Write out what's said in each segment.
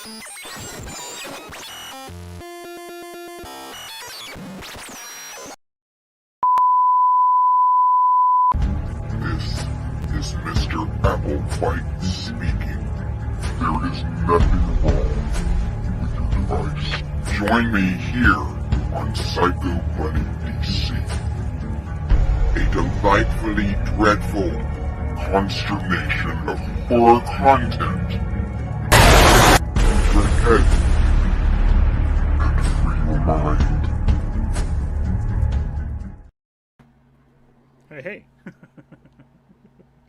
This is Mr. Applewhite speaking. There is nothing wrong with your device. Join me here on Psycho Bunny DC. A delightfully dreadful consternation of horror content. Use your head and free your mind. Hey.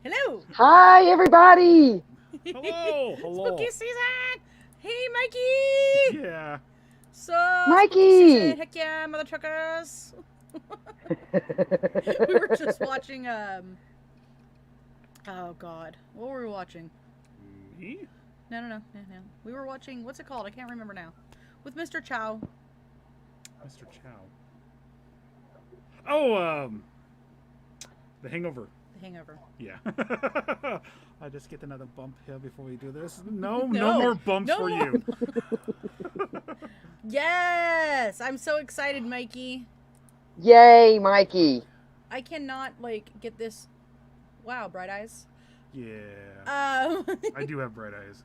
Hello. Hi, everybody. Hello. Spooky season. Hey, Mikey. Yeah. So, Mikey. spooky season. Heck yeah, mother truckers. We were just watching, oh, God. What were we watching? Me? No. We were watching, what's it called? I can't remember now. With Mr. Chow. Mr. Chow. Oh, The Hangover. The Hangover. Yeah. I just get another bump here before we do this. No No. more bumps No for more. you. Yes! I'm so excited, Mikey. Yay, Mikey. I cannot, like, get this. Wow, bright eyes. Yeah. I do have bright eyes.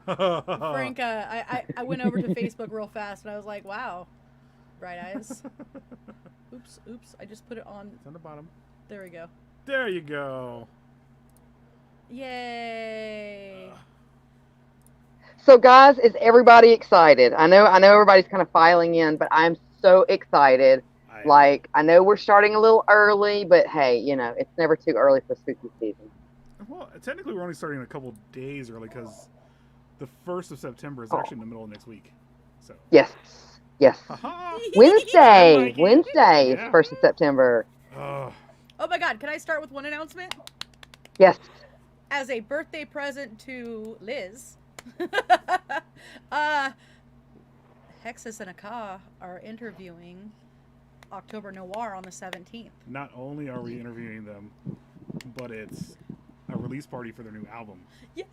Frank, I went over to Facebook real fast and I was like, wow, bright eyes. Oops, I just put it on. It's on the bottom. There we go. There you go. Yay. So, guys, is everybody excited? I know everybody's kind of filing in, but I'm so excited. I know we're starting a little early, but hey, it's never too early for spooky season. Well, technically, we're only starting a couple days early because the 1st of September is actually in the middle of next week. So. Yes. Haha. Wednesday Mikey. is Yeah. 1st of September. Oh my God, can I start with one announcement? Yes. As a birthday present to Liz, Hexus and Aka are interviewing October Noir on the 17th. Not only are we interviewing them, but it's a release party for their new album. Yes,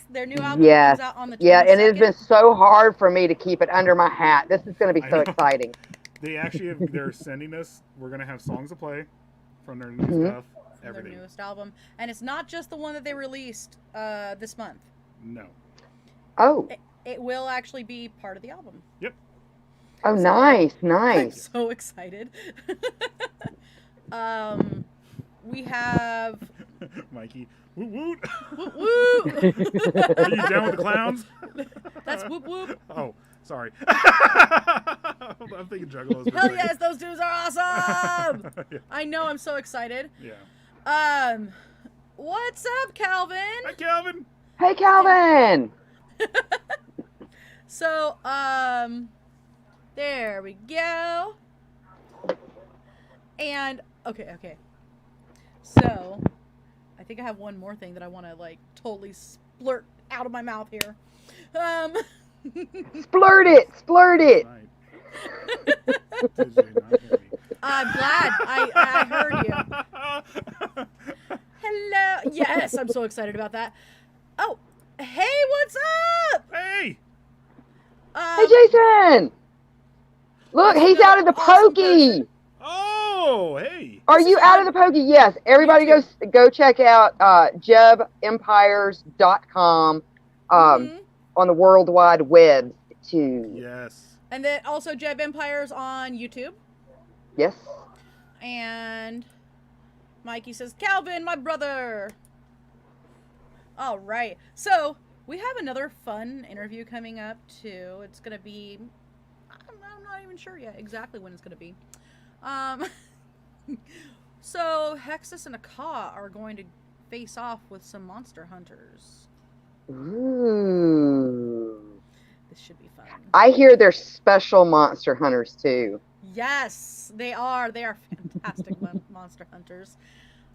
their new album Yes. comes out on the 22nd. Yeah, and it has been so hard for me to keep it under my hat. This is going to be so exciting. They actually they're sending us. We're gonna have songs to play from their new stuff. Everything. Their newest album, and it's not just the one that they released this month. No. Oh. It will actually be part of the album. Yep. Oh, So, nice. I'm so excited. We have Mikey. Woot woot. Woot woot. Are you down with the clowns? That's whoop whoop. Oh, sorry. I'm thinking Juggalos. Hell yes, those dudes are awesome. Yeah. I know, I'm so excited. Yeah. What's up, Calvin? Hi, Calvin. Hey, Calvin. So, there we go. And, okay. So, I think I have one more thing that I want to, totally splurt out of my mouth here. Splurt it. Right. Did you not hear me? I'm glad I heard you. Hello. Yes, I'm so excited about that. Oh, hey, what's up? Hey. Hey, Jason. Look, he's out of the awesome pokey. person. Oh, hey. Are you out of the pokey? Yes. Everybody go check out jebempires.com on the World Wide Web too. Yes. And then also Jeb Empires on YouTube. Yes. And Mikey says, Calvin, my brother. All right. So we have another fun interview coming up too. It's going to be, I'm not even sure yet exactly when it's going to be. So Hexus and Aka are going to face off with some monster hunters. Ooh. This should be fun. I hear they're special monster hunters too. Yes, they are. They are fantastic monster hunters.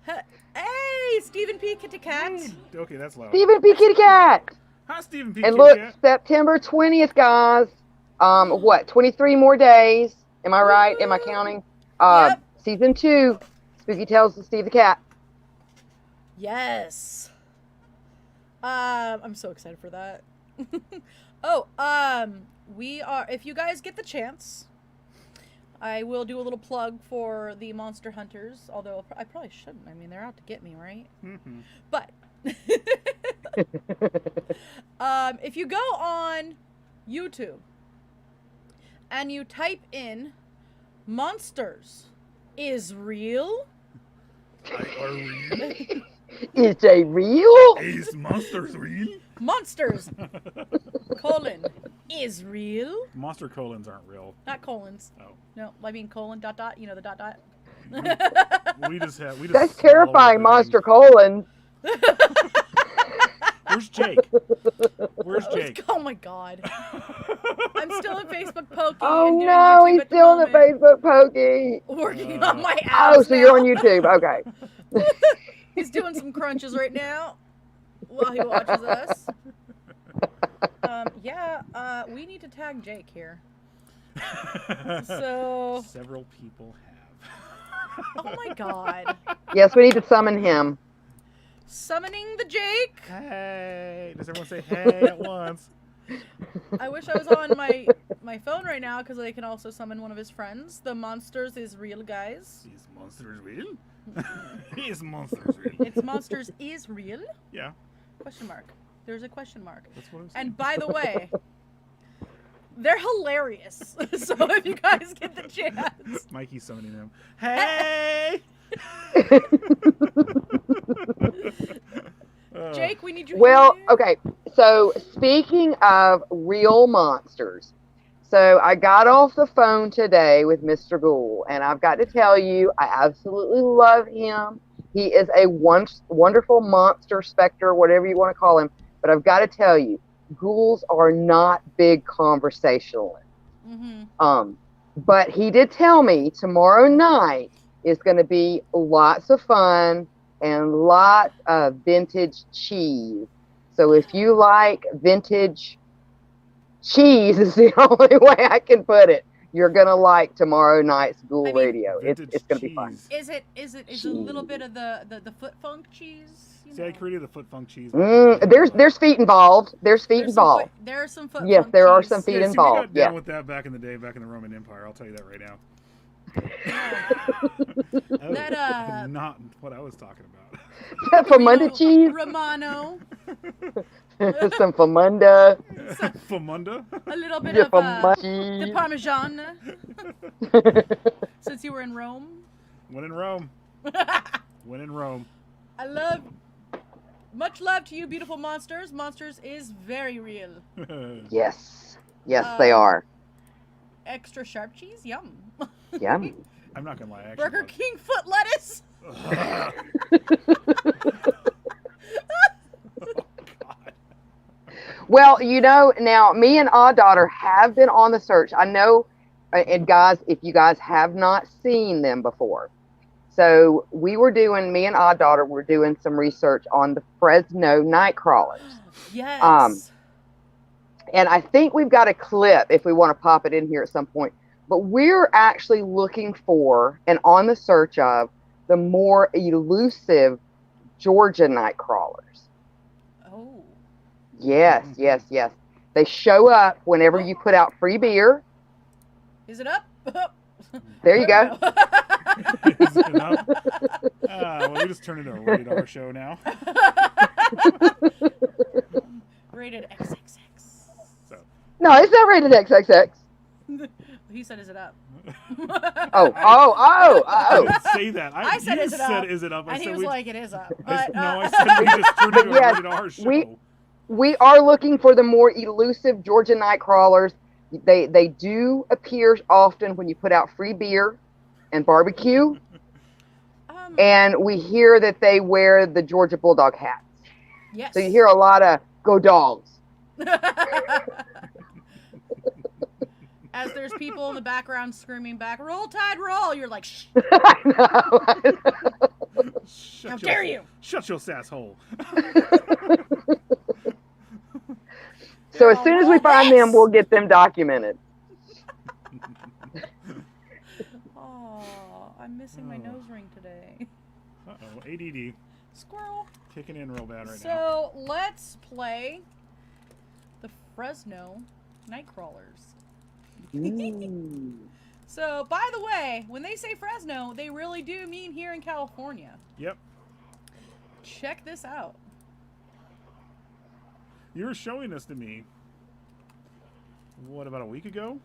Hey, Stephen P. Kitty Cat. Okay, that's loud. Stephen P. Kitty Cat. Hi, Stephen P. And Kitty look, Cat. September 20th, guys. 23 more days. Am I right? Am I counting? Yep. Season 2, Spooky Tales of Steve the Cat. Yes. I'm so excited for that. Oh, we are. If you guys get the chance, I will do a little plug for the Monster Hunters. Although I probably shouldn't. I mean, they're out to get me, right? Mm-hmm. But if you go on YouTube and you type in "Monsters is real," Are real? Is they real? Is monsters real? monsters is real. Monster colons aren't real. Not colons. Oh. No, I mean colon dot dot. You know the dot dot. We just That's swallowed terrifying, the monster name. colon. Where's Jake? Where's Jake? Oh my god. I'm still in Facebook poking. Oh and doing no, YouTube he's at the still in the moment. Facebook pokey. Working on my apps. Oh, so you're on now. YouTube. Okay. He's doing some crunches right now while he watches us. We need to tag Jake here. So. Several people have. Oh my god. Yes, we need to summon him. Summoning the Jake. Hey! Does everyone say hey at once? I wish I was on my phone right now because I can also summon one of his friends. The Monsters is real, guys. Is monsters real? Is monsters real? It's Monsters is real? Yeah, Question mark. There's a question mark. that's what I'm saying. And by the way, they're hilarious. So if you guys get the chance. Mikey's summoning him. Hey! Jake, we need you Well, here. okay. So speaking of real monsters, so I got off the phone today with Mr. Ghoul, and I've got to tell you, I absolutely love him. He is a wonderful monster, specter, whatever you want to call him. But I've got to tell you, ghouls are not big conversationalists. Mm-hmm. But he did tell me tomorrow night is going to be lots of fun and lots of vintage cheese. So if you like vintage cheese, is the only way I can put it. You're gonna like tomorrow night's Ghoul Radio. It's gonna be fun. Is it a little bit of the foot funk cheese? See, I created the foot funk cheese. There's feet involved. There's feet involved. There are some foot Yes, funk there are cheese. some feet Yeah, see, involved. we got down Yeah. with that back in the day, back in the Roman Empire. I'll tell you that right now. That not what I was talking about. Famunda cheese. Romano. Some famunda. Famunda? A little bit Yeah, of famunda the cheese. Parmesan. Since you were in Rome. When in Rome. When in Rome. Much love to you, beautiful monsters. Monsters is very real. Yes, they are. Extra sharp cheese, yum. Yum. I'm not gonna lie. I actually Burger love- King foot lettuce. Ugh. Well, now me and Odd Daughter have been on the search. I know, and guys, if you guys have not seen them before, so me and Odd Daughter were doing some research on the Fresno night crawlers. Yes. And I think we've got a clip if we want to pop it in here at some point. But we're actually looking for and on the search of the more elusive Georgia night crawlers. Oh. Yes. They show up whenever you put out free beer. Is it up? There you go. Is it enough? Well, we just turned into a rated R show now. Rated XXX. So. No, it's not rated XXX. He said, "Is it up?" Oh. I didn't say that. I said, you "Is it up?" Is it up? I And he said was we. like, "It is up." I But, said we just turned into Yes, a rated R show. we are looking for the more elusive Georgia night crawlers. They do appear often when you put out free beer and barbecue. And we hear that they wear the Georgia Bulldog hats. yes. So you hear a lot of "Go Dogs." As there's people in the background screaming back, "Roll Tide, roll!" You're like, "Shh! I know. How dare you!" Shut your sass hole. So as soon as we find them, we'll get them documented. Oh, I'm missing my nose ring today. Uh-oh, ADD. Squirrel. Kicking in real bad right now. So let's play the Fresno Nightcrawlers. Ooh. So, by the way, when they say Fresno, they really do mean here in California. Yep. Check this out. You were showing this to me, what, about a week ago?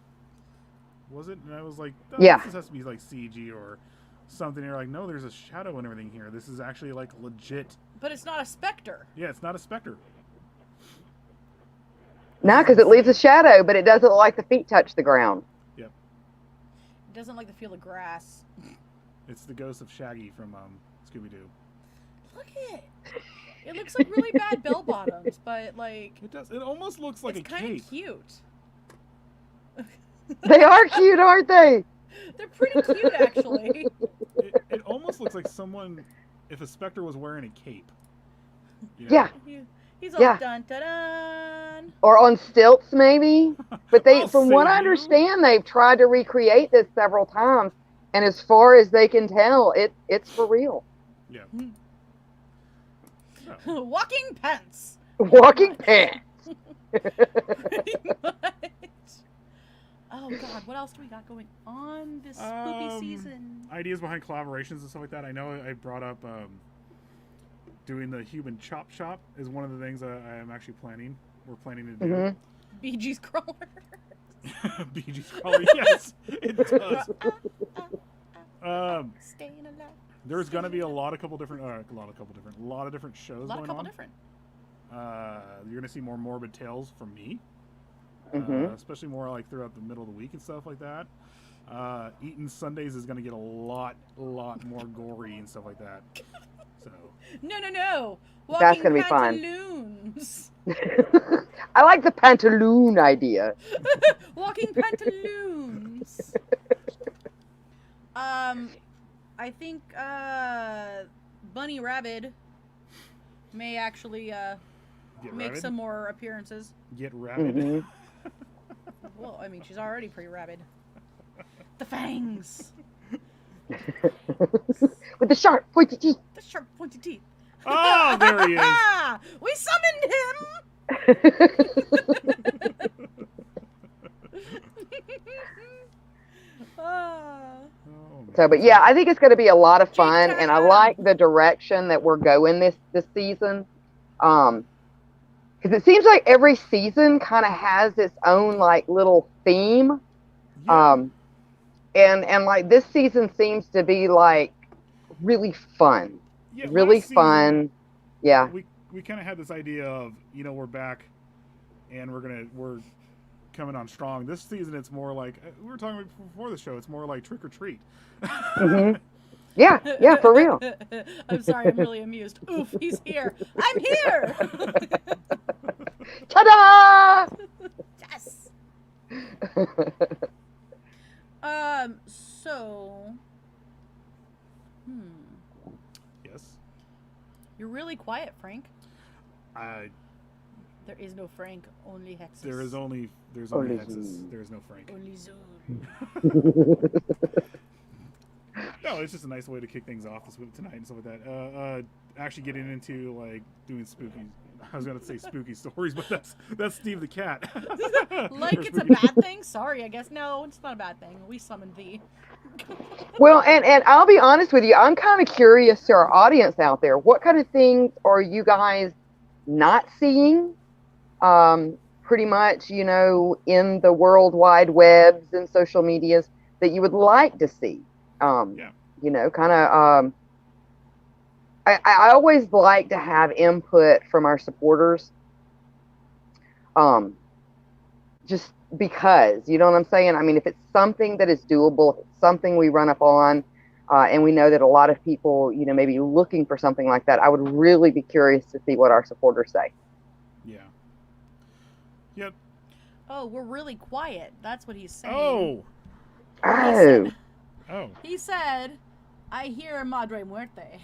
Was it? And I was like, oh, Yeah. this has to be like CG or something. And you're like, no, there's a shadow and everything here. This is actually like legit. But it's not a specter. Yeah, it's not a specter. No, because it leaves a shadow, but it doesn't look like the feet touch the ground. Yep. It doesn't like the feel of grass. It's the ghost of Shaggy from Scooby-Doo. Look at it. It looks like really bad bell bottoms, but like It does. It almost looks like it's a kind cape. of cute. They are cute, aren't they? They're pretty cute, actually. It almost looks like someone, if a specter was wearing a cape. You know? Yeah. He's all Yeah. dun dun dun. Or on stilts, maybe. But they, I'll from what save I you. understand, they've tried to recreate this several times, and as far as they can tell, it's for real. Yeah. Walking pants. Walking pants. Pretty much. Oh God, what else do we got going on this spooky season? Ideas behind collaborations and stuff like that. I know I brought up doing the human chop shop is one of the things I am actually planning. We're planning to do. Mhm. Bee Gees crawler. BG's crawler, yes, it does. Staying alive. There's gonna be a lot of different shows A going couple on. different. You're gonna see more morbid tales from me, Mhm. especially more like throughout the middle of the week and stuff like that. Eating Sundays is gonna get a lot more gory and stuff like that. So No. That's Walking gonna be fun. pantaloons. I like the pantaloon idea. Walking pantaloons. I think Bunny Rabbit may actually get make rabid. some more appearances. Get rabid. Mhm. Well, I mean, she's already pretty rabid. The fangs. With the sharp, pointy teeth. The sharp pointy teeth. Oh, there he is. We summoned him. Oh, So, but yeah, I think it's going to be a lot of fun, James and I Cameron. like the direction that we're going this season. Because it seems like every season kind of has its own like little theme. yeah. And like this season seems to be like really fun, Yeah, really last season, fun. Yeah, We kind of had this idea of, we're back and we're coming on strong. This season it's more like we were talking before the show. It's more like trick or treat. hmm yeah, for real. I'm sorry, I'm really amused. Oof, he's here. I'm here. Ta-da! Yes. So, Yes. you're really quiet, Frank. I There is no Frank, only Hexus. there's only Only Hexus. Zoom. There's no Frank. Only Zoom. No, it's just a nice way to kick things off this week tonight and stuff like that. Actually getting into like doing spooky. I was gonna say spooky stories, but that's Steve the cat. Like Or it's a spooky- bad thing? Sorry, I guess. No, it's not a bad thing. We summoned thee. Well, and I'll be honest with you, I'm kind of curious to our audience out there. What kind of things are you guys not seeing? Pretty much, in the world wide webs and social medias that you would like to see. Yeah. I always like to have input from our supporters. Just because, you know what I'm saying? I mean, if it's something that is doable, if it's something we run up on, and we know that a lot of people, may be looking for something like that, I would really be curious to see what our supporters say. Yeah. Yep. Oh, we're really quiet. That's what he's saying. Oh. Oh, Oh. He said, I hear Madre Muerte.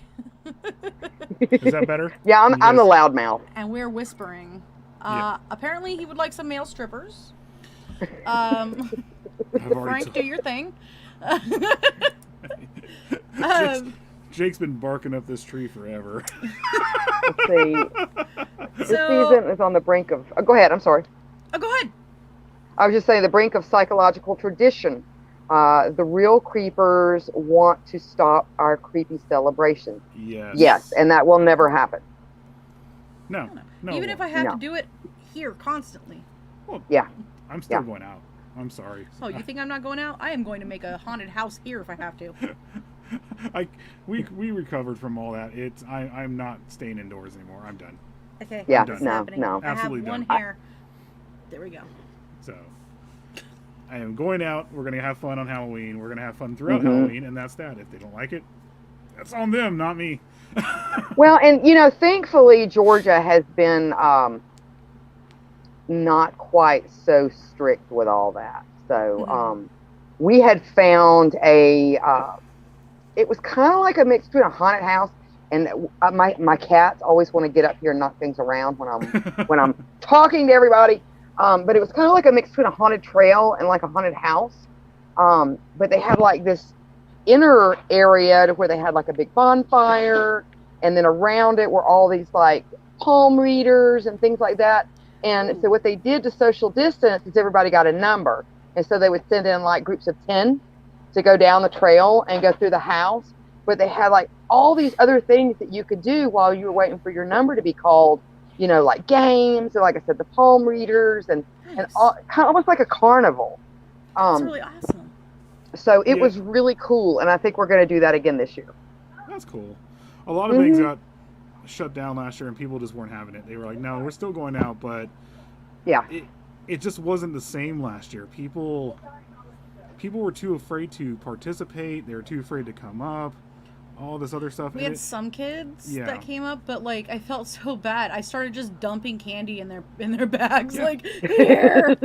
Is that better? yeah, I'm the loudmouth. And we're whispering. Yeah. Apparently, he would like some male strippers. I've already Frank, do your thing. Jake's been barking up this tree forever. Let's see. This So, season is on the brink of. Go ahead. I'm sorry. Oh, go ahead. I was just saying, the brink of psychological tradition. The real creepers want to stop our creepy celebrations. Yes. Yes, and that will never happen. No. No. Even if I have No. to do it here constantly. Well, Yeah. I'm still Yeah. going out. I'm sorry. Oh, you think I'm not going out? I am going to make a haunted house here if I have to. We recovered from all that. I'm not staying indoors anymore. I'm done. Okay. Yeah, what's no, happening? no. I have Absolutely one done. hair. There we go. So I am going out. We're gonna have fun on Halloween. We're gonna have fun throughout Mhm. Halloween, and that's that. If they don't like it, that's on them, not me. Well, and thankfully Georgia has been not quite so strict with all that. So we had found it was kind of like a mix between a haunted house and my cats always want to get up here and knock things around when I'm talking to everybody. But it was kind of like a mix between a haunted trail and like a haunted house. But they had like this inner area to where they had like a big bonfire, and then around it were all these like palm readers and things like that. And so what they did to social distance is everybody got a number. And so they would send in like groups of 10 to go down the trail and go through the house. But they had like all these other things that you could do while you were waiting for your number to be called, like games, and like I said, the palm readers and all, kind of almost like a carnival. That's really awesome. So it was really cool. And I think we're going to do that again this year. That's cool. A lot of things got shut down last year, and people just weren't having it. They were like, "No, we're still going out," but yeah, it just wasn't the same last year. People were too afraid to participate. They were too afraid to come up. All this other stuff. We had some kids that came up, but like I felt so bad. I started just dumping candy in their bags, like here.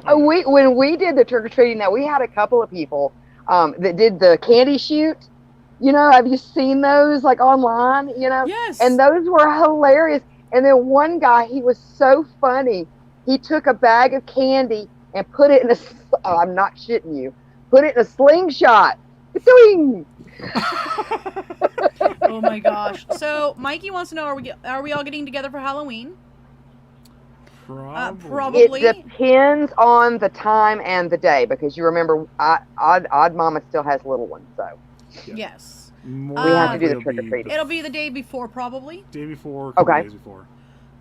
When we did the trick or treating, now we had a couple of people that did the candy shoot. Have you seen those like online? Yes. And those were hilarious. And then one guy, he was so funny. He took a bag of candy and put it in I'm not shitting you. Put it in a slingshot. Doing. Oh my gosh! So Mikey wants to know: Are we all getting together for Halloween? Probably. It depends on the time and the day, because you remember, Odd Mama still has little ones, so. Yes. We have to do the trick or treating. It'll be the day before, probably. Day before. Okay. Days before.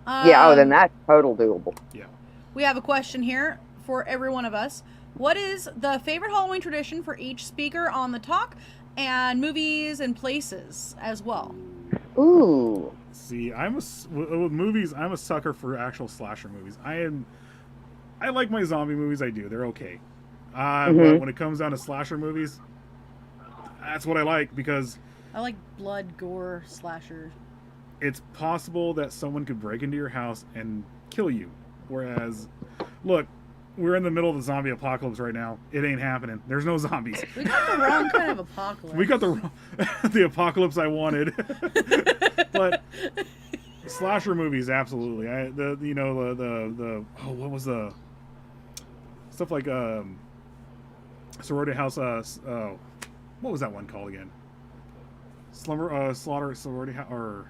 Then that's total doable. Yeah. We have a question here for every one of us. What is the favorite Halloween tradition for each speaker on the talk, and movies and places as well? Ooh. See, with movies, I'm a sucker for actual slasher movies. I like my zombie movies. I do. They're okay. But when it comes down to slasher movies, that's what I like, because I like blood, gore, slasher. It's possible that someone could break into your house and kill you. Whereas, look, we're in the middle of the zombie apocalypse right now. It ain't happening. There's no zombies. We got the wrong kind of apocalypse. We got the apocalypse I wanted. But slasher movies, absolutely. What was the stuff like sorority house? What was that one called again? Slaughter sorority house, or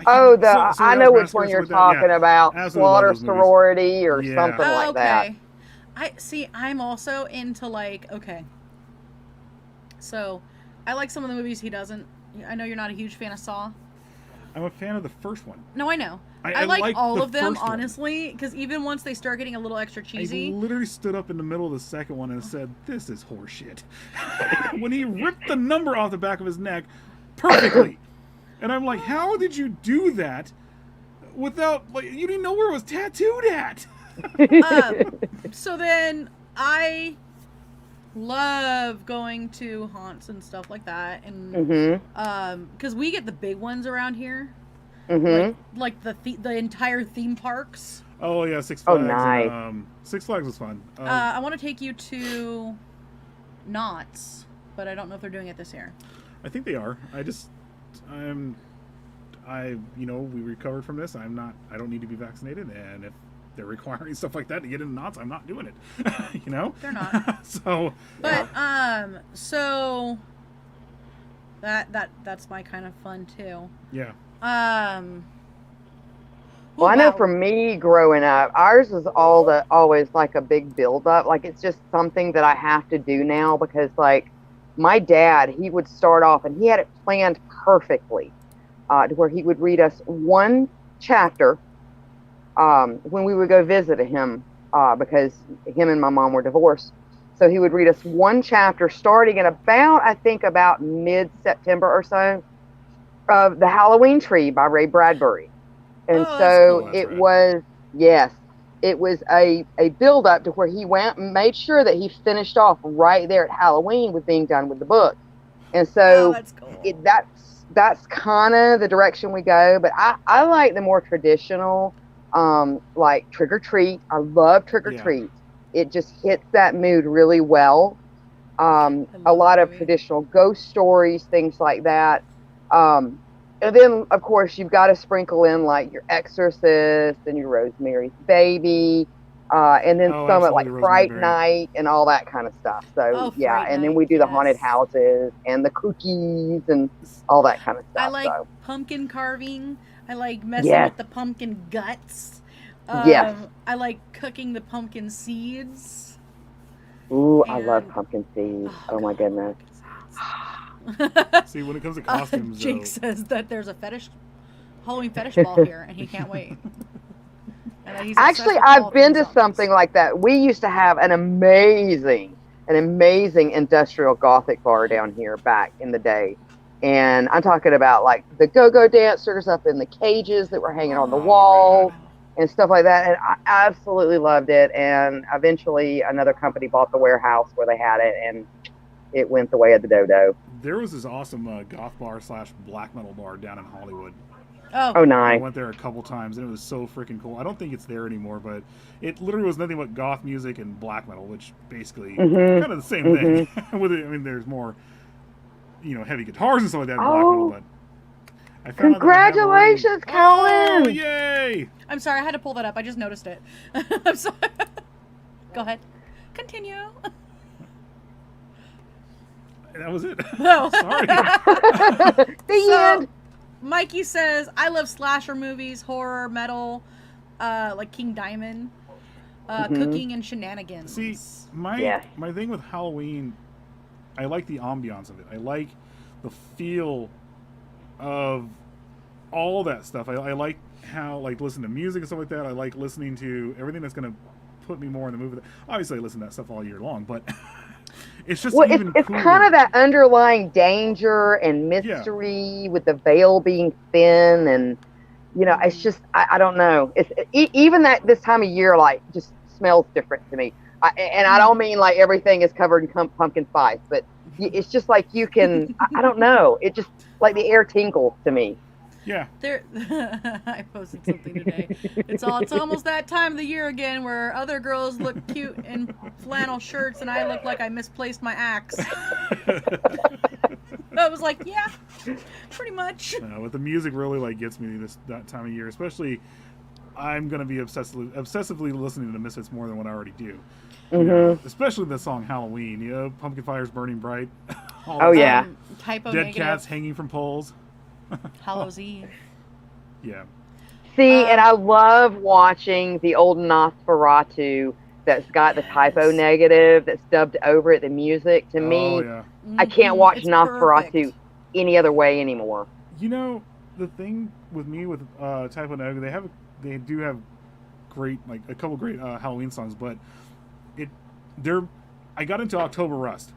I know which one you're talking about. Slaughter sorority or something like that. I'm also into so I like some of the movies he doesn't. I know you're not a huge fan of Saw. I'm a fan of the first one. No, I know. I like all of them, honestly, because even once they start getting a little extra cheesy. I literally stood up in the middle of the second one and said, "This is horseshit." When he ripped the number off the back of his neck perfectly. And I'm like, how did you do that without, you didn't know where it was tattooed at? So then I love going to haunts and stuff like that. And because we get the big ones around here. Like the entire theme parks. Oh, yeah, Six Flags. Oh, nice. Six Flags was fun. I want to take you to Knott's, but I don't know if they're doing it this year. I think they are. We recovered from this. I don't need to be vaccinated, and if they're requiring stuff like that to get into Knott's, I'm not doing it. They're not. So. But so that's my kind of fun too. Yeah. Well, I know Wow. for me growing up, ours was always like a big build up. Like it's just something that I have to do now because like my dad, he would start off and he had it planned perfectly to where he would read us one chapter when we would go visit him because him and my mom were divorced. So he would read us one chapter starting at about mid-September or so of The Halloween Tree by Ray Bradbury. And Oh, that's so cool. That's it rad. was, yes, it was a build up to where he went and made sure that he finished off right there at Halloween with being done with the book. And Oh, so that's cool. that's kind of the direction we go. But I like the more traditional, like Trick or Treat. I love Trick or Yeah. Treat. It just hits that mood really well. I A love lot that of movie. traditional ghost stories, things like that. And then, of course, you've got to sprinkle in like your Exorcist and your Rosemary's Baby, and then Oh, some at like absolutely, Rosemary Fright Berry. Night and all that kind of stuff. So Oh, yeah, Fright and then Night, we do the haunted yes. houses and the cookies and all that kind of stuff. I like so pumpkin carving. I like messing Yes. with the pumpkin guts. Yes. I like cooking the pumpkin seeds. Ooh, I love And- pumpkin seeds. Oh my God, goodness. pumpkin seeds. See, when it comes to costumes, Jake though, says that there's a Halloween fetish ball here, and he can't wait. And that he's obsessed Actually, with all I've been things to zombies. something like that. We used to have an amazing industrial gothic bar down here back in the day. And I'm talking about like the go-go dancers up in the cages that were hanging on the Oh, walls rad. and stuff like that. And I absolutely loved it. And eventually another company bought the warehouse where they had it, and it went the way of the dodo. There was this awesome goth bar / black metal bar down in Hollywood. Oh, Oh, I nice. went there a couple times, and it was so freaking cool. I don't think it's there anymore, but it literally was nothing but goth music and black metal, which basically Mhm. kind of the same thing. With it, I mean, there's more, heavy guitars and stuff like that in black Oh. metal, but I found out that I have already- Congratulations, Oh, Colin! yay! I'm sorry, I had to pull that up. I just noticed it. I'm sorry. Go ahead. Continue. That was it. No. Sorry. The So, end. Mikey says, I love slasher movies, horror, metal, like King Diamond, Mhm. cooking and shenanigans. See, my Yes. my thing with Halloween, I like the ambiance of it. I like the feel of all that stuff. I like how listen to music and stuff like that. I like listening to everything that's gonna put me more in the mood. Obviously, I listen to that stuff all year long, but it's just Well, even it's cooler. kind of that underlying danger and mystery with the veil being thin, and it's just I don't know. It's even that this time of year like just smells different to me. I don't mean like everything is covered in pumpkin spice, but it's just like you can. I don't know. It just like the air tingles to me. Yeah. There, I posted something today. It's almost that time of the year again where other girls look cute in flannel shirts and I look like I misplaced my axe. I was like, yeah, pretty much. But the music really gets me that time of year, especially. I'm gonna be obsessively listening to Misfits more than what I already do. Especially the song Halloween. Pumpkin fires burning bright. all Oh, that yeah. stuff. Typo Dead negative. cats hanging from poles. Hallows Eve. Yeah. See, and I love watching the old Nosferatu that's got the typo negative that's dubbed over it, the music. To Oh me, yeah. I can't watch It's Nosferatu perfect. any other way anymore. The thing with me with Typo Negative, they do have great a couple great Halloween songs, but I got into October Rust,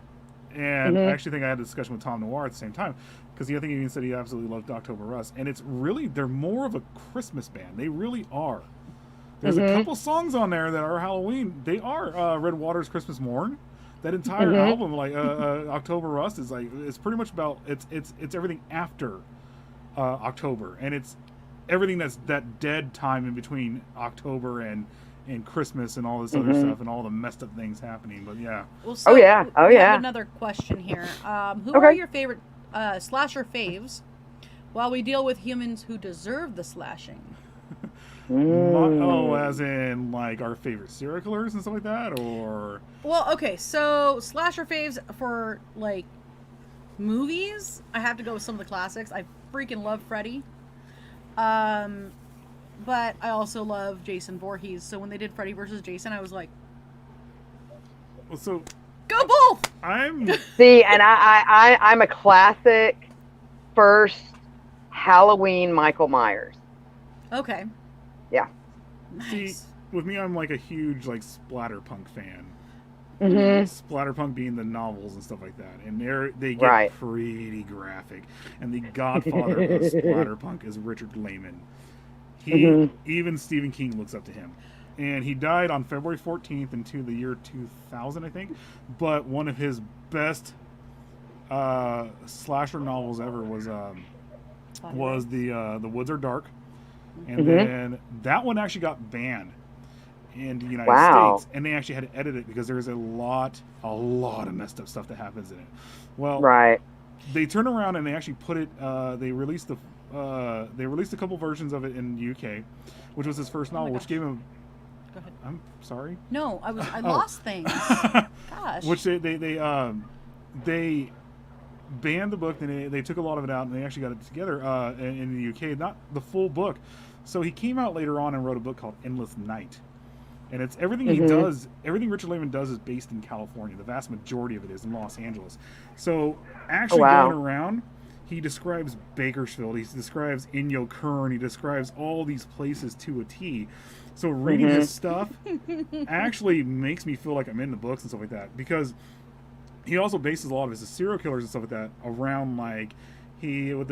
and I actually think I had a discussion with Tom Noir at the same time because I think he even said he absolutely loved October Rust, and they're more of a Christmas band. They really are. There's a couple songs on there that are Halloween. They are Red Water's Christmas Morn. That entire album, October Rust, is it's pretty much about it's everything after October, and it's everything that's that dead time in between October and Christmas and all this other stuff and all the messed up things happening. But yeah. Well, Oh, yeah. Oh, we have yeah. another question here. Who Okay. are your favorite slasher faves while we deal with humans who deserve the slashing? As in our favorite serial killers and stuff like that, or Well, okay, so slasher faves for movies, I have to go with some of the classics. I freaking love Freddy. but I also love Jason Voorhees. So when they did Freddy versus Jason, I was like, Well, so go both! I'm See, and I'm a classic first Halloween Michael Myers. Okay. Yeah. see Nice. with me. I'm like a huge like splatterpunk fan. Mm-hmm. Splatterpunk being the novels and stuff like that, and they get Right. pretty graphic. And the godfather of splatterpunk is Richard Lehman. Mm-hmm. Even Stephen King looks up to him, and he died on February 14th into the year 2000, I think. But one of his best slasher novels ever was the Woods Are Dark, and Mhm. then that one actually got banned in the United Wow. States, and they actually had to edit it because there's a lot of messed up stuff that happens in it. Well, Right. they turned around and they actually put it. They released a couple versions of it in the UK, which was his first Oh my novel, which gosh. gave him. Go ahead. I'm sorry. No, I Oh. lost things. Gosh. Which they banned the book, and they took a lot of it out, and they actually got it together in the UK, not the full book. So he came out later on and wrote a book called Endless Night, and it's everything he Mhm. does. Everything Richard Lehman does is based in California. The vast majority of it is in Los Angeles. So actually wow. going around, he describes Bakersfield, he describes Inyo Kern, he describes all these places to a T. So reading Mhm. his stuff actually makes me feel like I'm in the books and stuff like that, because he also bases a lot of his serial killers and stuff like that around, like, with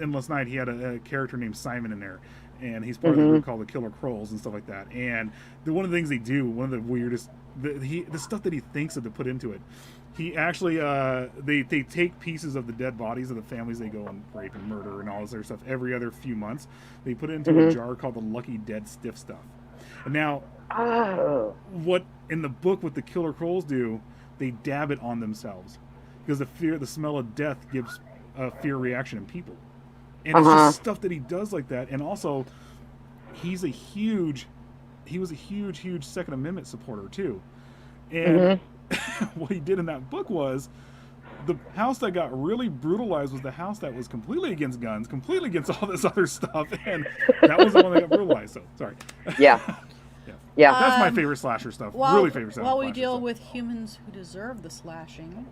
Endless Night, he had a character named Simon in there, and he's part of the group called the Killer Crowls and stuff like that. And one of the things they do, one of the weirdest, the stuff that he thinks of to put into it, he actually they take pieces of the dead bodies of the families they go and rape and murder and all this other stuff every other few months. They put it into a jar called the Lucky Dead Stiff Stuff. And now, Oh. what in the book what the Killer Crowls do, they dab it on themselves because the smell of death gives a fear reaction in people, and it's just stuff that he does like that. And also, he was a huge Second Amendment supporter too. And what he did in that book was, the house that got really brutalized was the house that was completely against guns, completely against all this other stuff, and that was the one that got brutalized. So sorry. Yeah. Yeah. That's my favorite slasher stuff. While, Really favorite while we slasher deal stuff. with humans who deserve the slashing.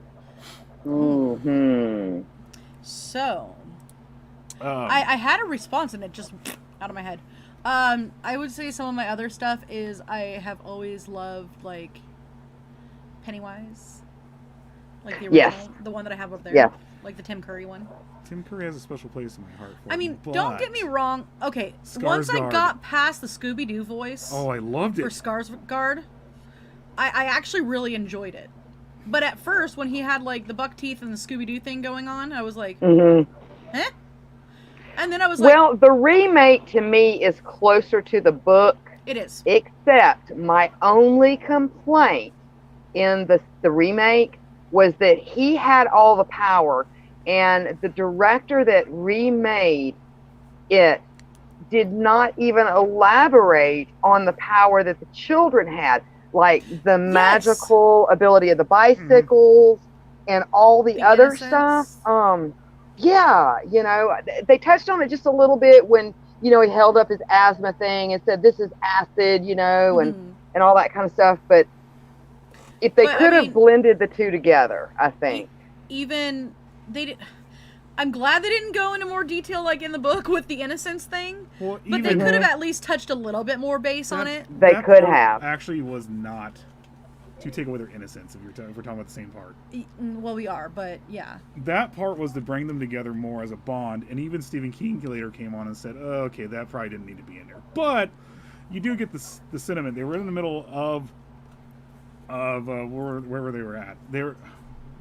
Mm-hmm. So, I had a response and it just out of my head. I would say some of my other stuff is I have always loved, like, Pennywise. Like the original, Yes. the one that I have up there. Yes. Like the Tim Curry one. Tim Curry has a special place in my heart for I him, mean, but don't get me wrong. Okay, once I Skarsgård. got past the Scooby-Doo voice Oh, I loved for it. Skarsgård, I actually really enjoyed it. But at first, when he had, like, the buck teeth and the Scooby-Doo thing going on, I was like, eh? And then I was like, Well, the remake to me is closer to the book, it is. except my only complaint in the remake was that he had all the power, and the director that remade it did not even elaborate on the power that the children had, like the magical ability of the bicycles and all the other innocence. stuff. Yeah, they touched on it just a little bit when, he held up his asthma thing and said, this is acid, and all that kind of stuff. But if they could have blended the two together, I think. Even they did. I'm glad they didn't go into more detail like in the book with the innocence thing. Well, But they could have at least touched a little bit more base on it. They that could part have. Actually was not to take away their innocence, if we're talking about the same part. Well, we are, but yeah. That part was to bring them together more as a bond, and even Stephen King later came on and said, oh, okay, that probably didn't need to be in there. But you do get the sentiment. They were in the middle of wherever they were at. They were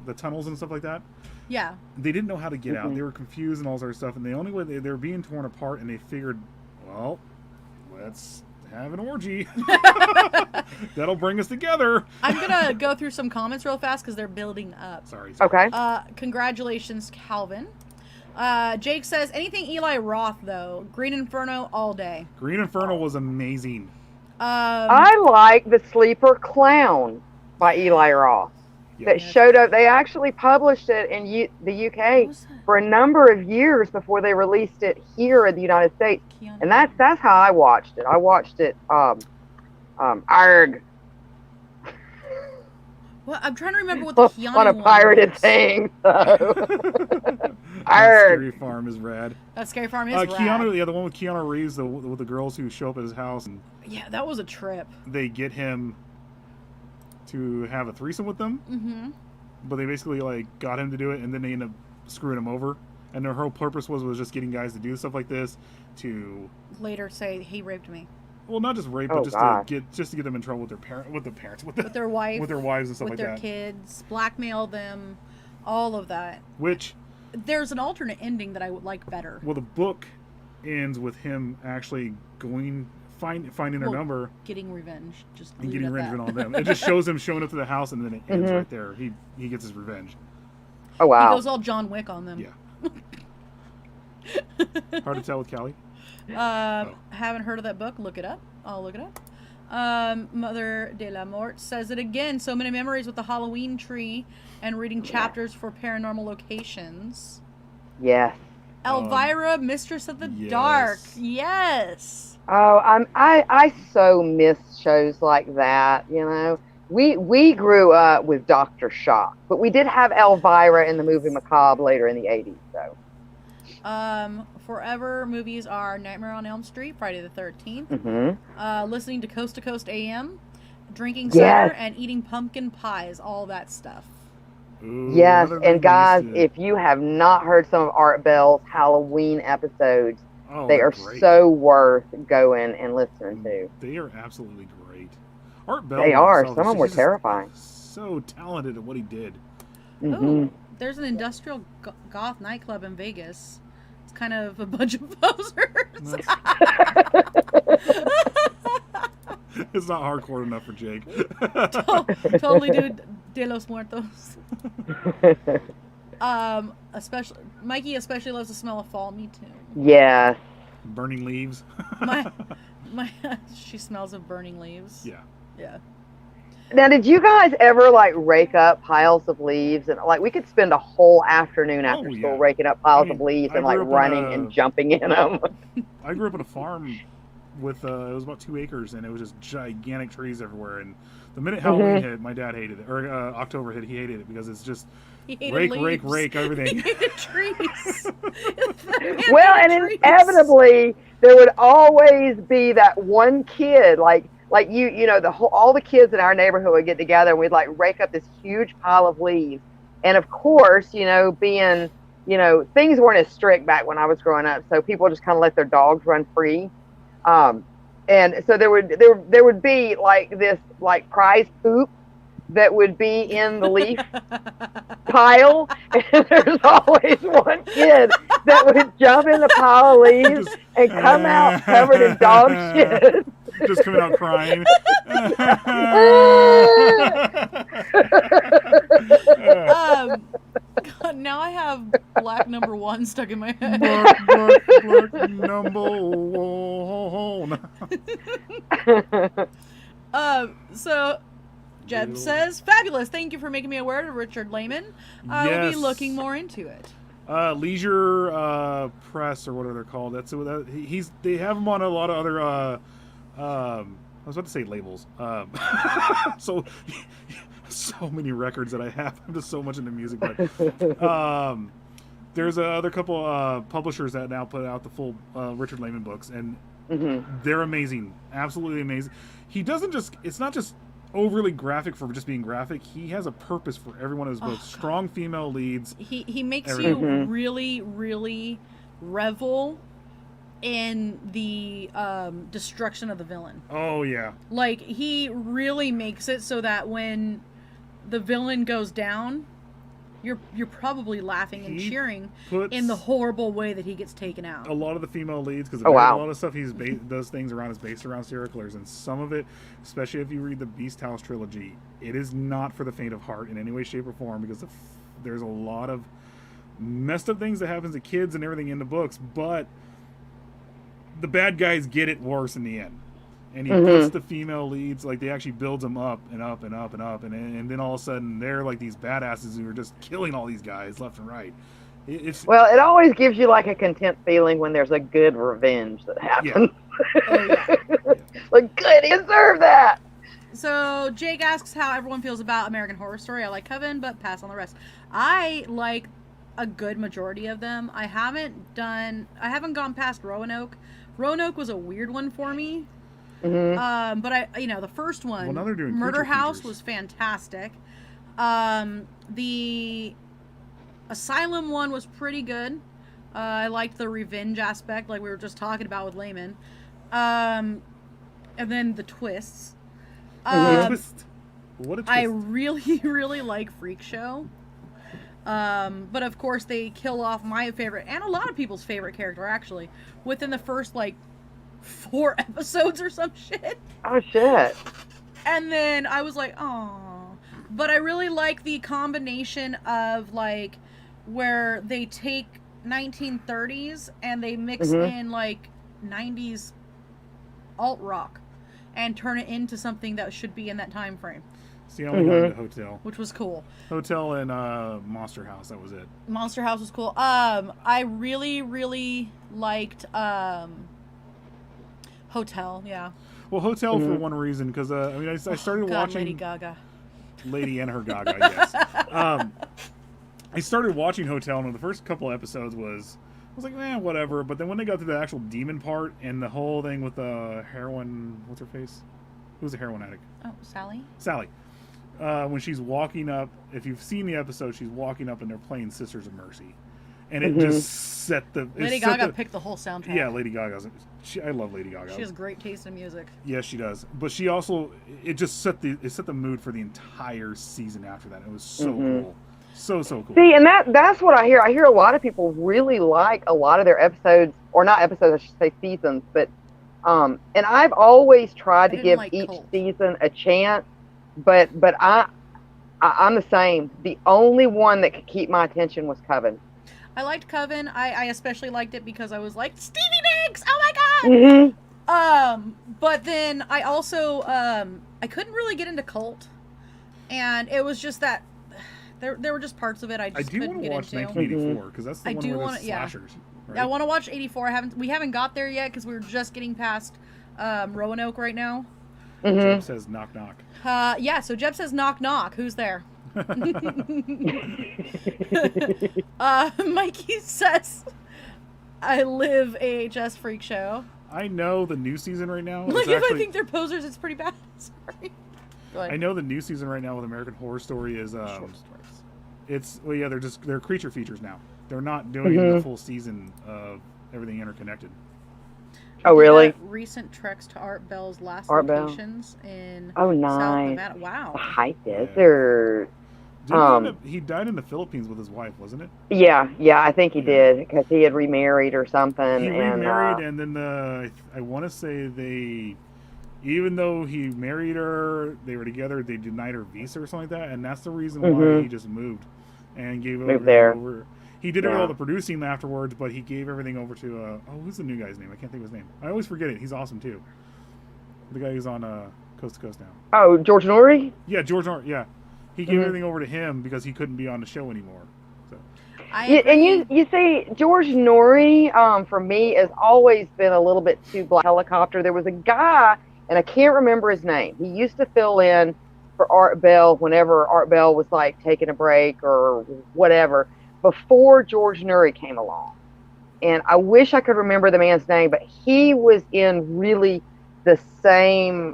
the tunnels and stuff like that. Yeah. They didn't know how to get out. They were confused and all sorts of stuff, and the only way they were being torn apart, and they figured, well, let's have an orgy. That'll bring us together. I'm gonna go through some comments real fast because they're building up. Sorry. Okay. Congratulations, Calvin. Jake says, anything Eli Roth, though. Green Inferno all day. Green Inferno was amazing. I like The Sleeper Clown by Eli Roth. Yeah. That showed up. They actually published it in the UK for a number of years before they released it here in the United States. Keanu. And that's how I watched it. I watched it ARG. Well, I'm trying to remember what the Keanu on a one pirated was. thing. So. That ARG. Scary Farm is rad. That Scary Farm is rad. Keanu, yeah, the one with Keanu Reeves, with the girls who show up at his house and Yeah, that was a trip. they get him to have a threesome with them. Mm-hmm. But they basically like got him to do it, and then they end up screwing him over. And their whole purpose was just getting guys to do stuff like this to Later say he raped me. well, not just rape, Oh, but gosh. just to get them in trouble with their parents, with With their wife. with their wives and stuff with like their that. kids, blackmail them, all of that. Which, There's an alternate ending that I would like better. well, the book ends with him actually finding their Well, number Getting revenge. Just and leave getting it at revenge that. on them. It just shows him showing up to the house, and then it ends Mhm. right there. He gets his revenge. Oh, He wow. goes all John Wick on them. Yeah. Hard to tell with Callie. Haven't heard of that book? Look it up. I'll look it up. Mother de la Mort says it again. So many memories with the Halloween tree and reading chapters for paranormal locations. Yes. Elvira, Mistress of the yes. Dark. Yes. Oh, I so miss shows like that, you know. We grew up with Dr. Shock, but we did have Elvira in the movie Macabre later in the 80s, so. Forever movies are Nightmare on Elm Street, Friday the 13th, Mm-hmm. listening to Coast AM, drinking Yes. cider, and eating pumpkin pies, all that stuff. Ooh, Yes, another thing and guys, we used to- if you have not heard some of Art Bell's Halloween episodes, oh, they they're are great. so worth going and listening to. They are absolutely great. Art Bell. They by are. himself, Some of them were he's just terrifying. So talented at what he did. Mhm. Ooh, there's an industrial goth nightclub in Vegas. It's kind of a bunch of posers. It's not hardcore enough for Jake. Totally do De Los Muertos. Especially Mikey especially loves the smell of fall. Me too. Yes. Burning leaves. My she smells of burning leaves. Yeah. Yeah. Now, did you guys ever like rake up piles of leaves and like we could spend a whole afternoon after Oh, school yeah. raking up piles I mean, of leaves I and like grew up in running a- and jumping in them. I grew up on a farm with it was about 2 acres, and it was just gigantic trees everywhere. And the minute Halloween hit, my dad hated it, or October hit, he hated it because it's just He hated rake, leaves. rake everything. He hated trees. Well, and inevitably there would always be that one kid like you know all the kids in our neighborhood would get together and we'd like rake up this huge pile of leaves. And of course, you know, being, you know, things weren't as strict back when I was growing up, so people just kind of let their dogs run free. And so there would be like this like prize poop that would be in the leaf pile, and there's always one kid that would jump in the pile of leaves and come out covered in dog shit. Just coming out crying. God, now I have black number 1 stuck in my head. Black number one. So Jeb says, fabulous. Thank you for making me aware of Richard Lehman. I will Yes. be looking more into it. Leisure Press or whatever they're called. That's what they have him on a lot of other I was about to say labels. So many records that I have. I'm just so much into music, but there's other couple publishers that now put out the full Richard Lehman books, and they're amazing, absolutely amazing. He doesn't just, it's not just overly graphic for just being graphic. He has a purpose for every one of his books. Strong female leads. He makes Everything. you really, really revel in the destruction of the villain. Oh yeah. Like, he really makes it so that when the villain goes down, you're probably laughing and He cheering puts in the horrible way that he gets taken out. a lot of the female leads, because Oh, wow. a lot of stuff does things around is based around serial killers, and some of it, especially if you read the Beast House trilogy, it is not for the faint of heart in any way, shape, or form, because there's a lot of messed up things that happens to kids and everything in the books, but the bad guys get it worse in the end. And he puts the female leads, like, they actually builds them up and up and up and up, and then all of a sudden they're like these badasses who are just killing all these guys left and right. It's Well, it always gives you like a content feeling when there's a good revenge that happens. Oh, yeah. Like, good, he deserved that. So Jake asks how everyone feels about American Horror Story. I like Coven, but pass on the rest. I like a good majority of them. I haven't gone past Roanoke. Roanoke was a weird one for me. Mm-hmm. But the first one, Well, now they're doing Murder creature House, features. was fantastic. The Asylum one was pretty good. I liked the revenge aspect, like we were just talking about with Layman. And then the twists. Twist. What a twist. I really, really like Freak Show. But of course they kill off my favorite, and a lot of people's favorite character, actually, within the first, 4 episodes or some shit. Oh, shit. And then I was like, oh. But I really like the combination of, where they take 1930s and they mix in, 90s alt-rock and turn it into something that should be in that time frame. See, I only got into Hotel. Which was cool. Hotel and Monster House, that was it. Monster House was cool. I really, really liked Hotel, yeah. Well, Hotel for one reason, because I started watching Lady Gaga. Lady and her Gaga, yes. I started watching Hotel, and the first couple episodes I was like, whatever. But then when they got to the actual demon part and the whole thing with the heroin, what's her face? Who's a heroin addict? Oh, Sally? Sally. When she's walking up, if you've seen the episode, she's walking up and they're playing Sisters of Mercy. And it just set the... Lady Gaga picked the whole soundtrack. Yeah, Lady Gaga. I love Lady Gaga. She has great taste in music. Yes, she does. But she also... It just set the mood for the entire season after that. It was so cool. So cool. See, and that's what I hear. I hear a lot of people really like a lot of their episodes, or not episodes, I should say seasons, but... and I've always tried to give each season a chance, but I'm the same. The only one that could keep my attention was Coven. I liked Coven. I especially liked it because I was like, Stevie Nicks! Oh my god! But then I also I couldn't really get into Cult, and it was just that there were just parts of it I just couldn't get into. I do want to watch 1984 because that's the one where there's slashers. Right? I want to watch 84. We haven't got there yet because we're just getting past Roanoke right now. Jeb says knock knock. Yeah, so Jeb says knock knock. Who's there? Mikey says, I live AHS Freak Show. I know the new season right now. Look, if I think they're posers, it's pretty bad. Sorry. Go ahead. I know the new season right now with American Horror Story is they're creature features now. They're not doing the full season of everything interconnected. Oh, really? Recent treks to Art Bell's last Art locations in South Nevada. Wow. The high desert. He died in the Philippines with his wife, wasn't it? Yeah, I think he did because he had remarried or something. He remarried, and then I want to say even though he married her, they were together. They denied her visa or something like that, and that's the reason why he just moved and gave over. He did all the producing afterwards, but he gave everything over to who's the new guy's name? I can't think of his name. I always forget it. He's awesome too. The guy who's on Coast to Coast now. Oh, George Norrie? Yeah, George Norrie. Yeah, he gave everything over to him because he couldn't be on the show anymore. So. And you see, George Norrie, for me, has always been a little bit too black helicopter. There was a guy, and I can't remember his name. He used to fill in for Art Bell whenever Art Bell was taking a break or whatever, before George Norrie came along. And I wish I could remember the man's name, but he was in really the same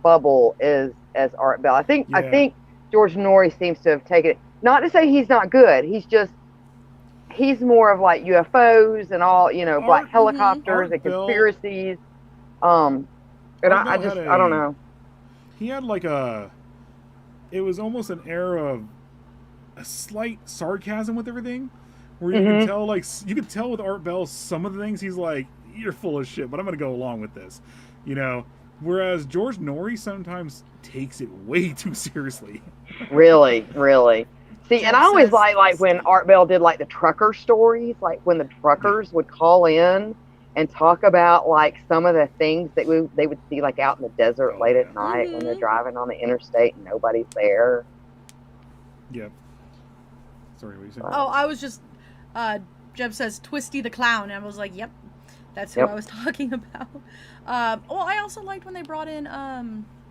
bubble as Art Bell. I think George Norrie seems to have taken it. Not to say he's not good. He's more of UFOs and all, black helicopters and conspiracies. And I don't know. He had it was almost an era of a slight sarcasm with everything, where you could tell, you could tell with Art Bell some of the things he's like, you're full of shit, but I'm gonna go along with this, Whereas George Norrie sometimes takes it way too seriously. Really. See, and I always like when Art Bell did the trucker stories, when the truckers would call in and talk about some of the things that they would see out in the desert late at night when they're driving on the interstate and nobody's there. Yep. Sorry, what you saying? Oh, I was just Jeb says Twisty the Clown, and I was like, yep, that's who I was talking about. Well, I also liked when they brought in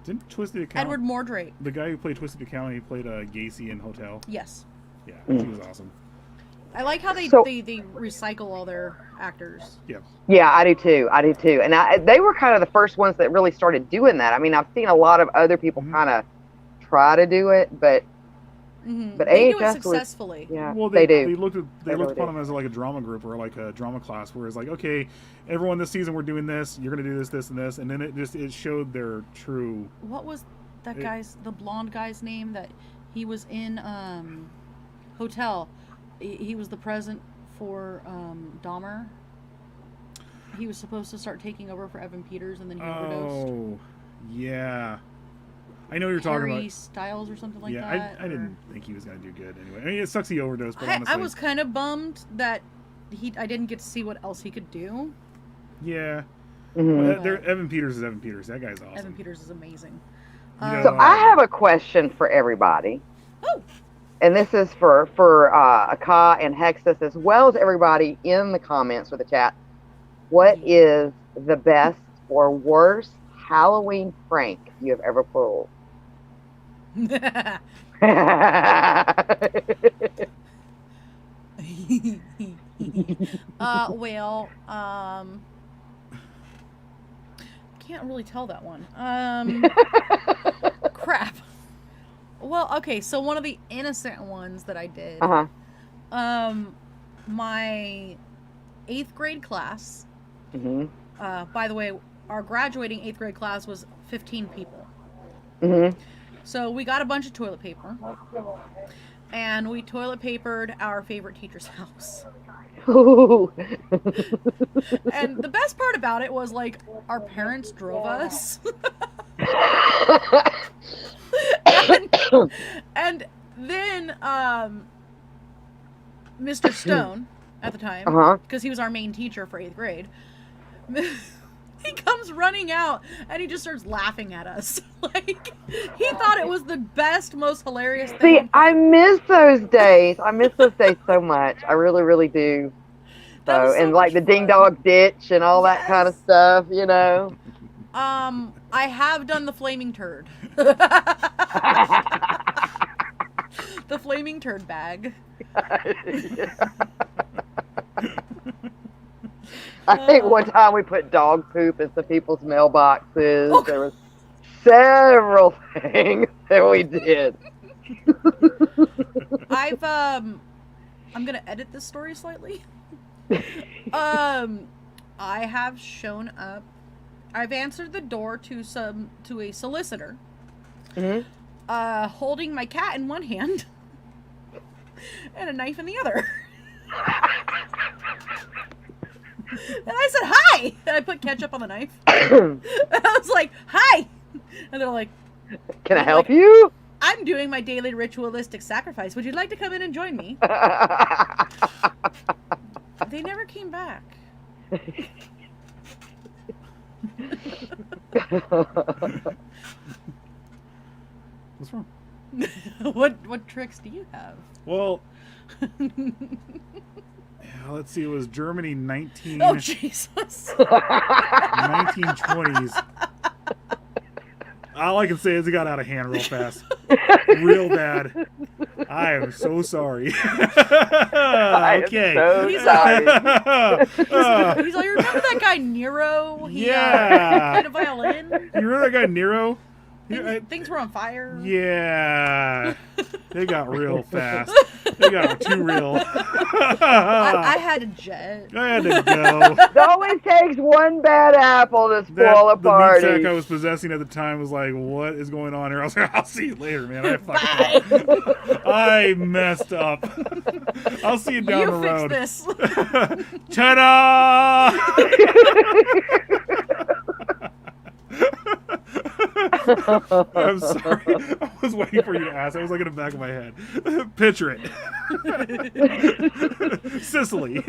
Didn't Twisty the Clown? Edward Mordrake. The guy who played Twisty the Clown, he played Gacy in Hotel. Yes. Yeah, he was awesome. I like how they recycle all their actors. Yeah. Yeah, I do too. And they were kind of the first ones that really started doing that. I mean, I've seen a lot of other people kind of try to do it, but They do AHS it successfully. yeah, Well, they do. They looked really upon do. them as like a drama group or like a drama class, where it's like, okay, everyone this season we're doing this, you're gonna do this, this, and this, and then it showed their true. What was that the blonde guy's name that he was in Hotel? He was the present for Dahmer. He was supposed to start taking over for Evan Peters, and then he overdosed. Oh, yeah. I know what you're talking Harry about. Styles or something like Yeah, that. I didn't think he was gonna do good anyway. I mean, it sucks he overdosed, but honestly, I was kind of bummed that I didn't get to see what else he could do. Yeah. Mhm. Well, Evan Peters is Evan Peters. That guy's awesome. Evan Peters is amazing. You know, So I have a question for everybody. Oh. And this is for Aka and Hexus, as well as everybody in the comments or the chat. What is the best or worst Halloween prank you have ever pulled? Can't really tell that one. Crap. Well, okay, so one of the innocent ones that I did, my 8th grade class, by the way, our graduating 8th grade class was 15 people. So we got a bunch of toilet paper, and we toilet papered our favorite teacher's house. And the best part about it was, like, our parents drove us. and then Mr. Stone at the time, because he was our main teacher for 8th grade, he comes running out and he just starts laughing at us. Like, he thought it was the best, most hilarious thing. See, I miss those days. I miss those days so much. I really, really do. So, and like the ding dong ditch and all that kind of stuff, you know. I have done the flaming turd. The flaming turd bag. I think one time we put dog poop in some people's mailboxes. Okay. There was several things that we did. I'm gonna edit this story slightly. I have shown up. I've answered the door to a solicitor, holding my cat in one hand and a knife in the other. And I said, hi! And I put ketchup on the knife. And I was like, hi! And they're like, can I help you? I'm doing my daily ritualistic sacrifice. Would you like to come in and join me? They never came back. What's wrong? What tricks do you have? Well, let's see. It was Germany 1920s. All I can say is it got out of hand real fast. Real bad. I am so sorry. Okay. So sorry. He's like, you remember that guy Nero? He played a violin. You remember that guy Nero? Things were on fire. Yeah. They got real fast. They got too real. I had a jet. I had to go. It always takes one bad apple to spoil a party. The meat sack I was possessing at the time was like, what is going on here? I was like, I'll see you later, man. I fucked up. I messed up. I'll see you down the road. Fix this. Ta-da! I'm sorry. I was waiting for you to ask. I was like in the back of my head. Picture it. Sicily.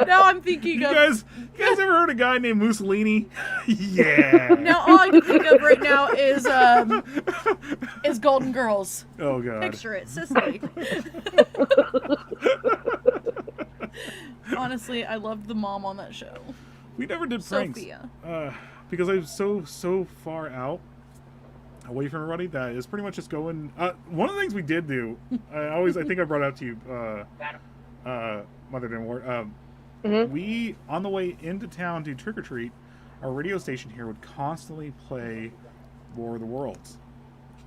Now I'm thinking You of... guys ever heard of a guy named Mussolini? Yeah. Now all I can think of right now is Golden Girls. Oh, God. Picture it, Sicily. Honestly, I loved the mom on that show. We never did pranks. Sophia. Because I'm so far out away from everybody that is pretty much just going. One of the things we did do, I think I brought it up to you, Mother didn't work. We, on the way into town to trick or treat, our radio station here would constantly play War of the Worlds,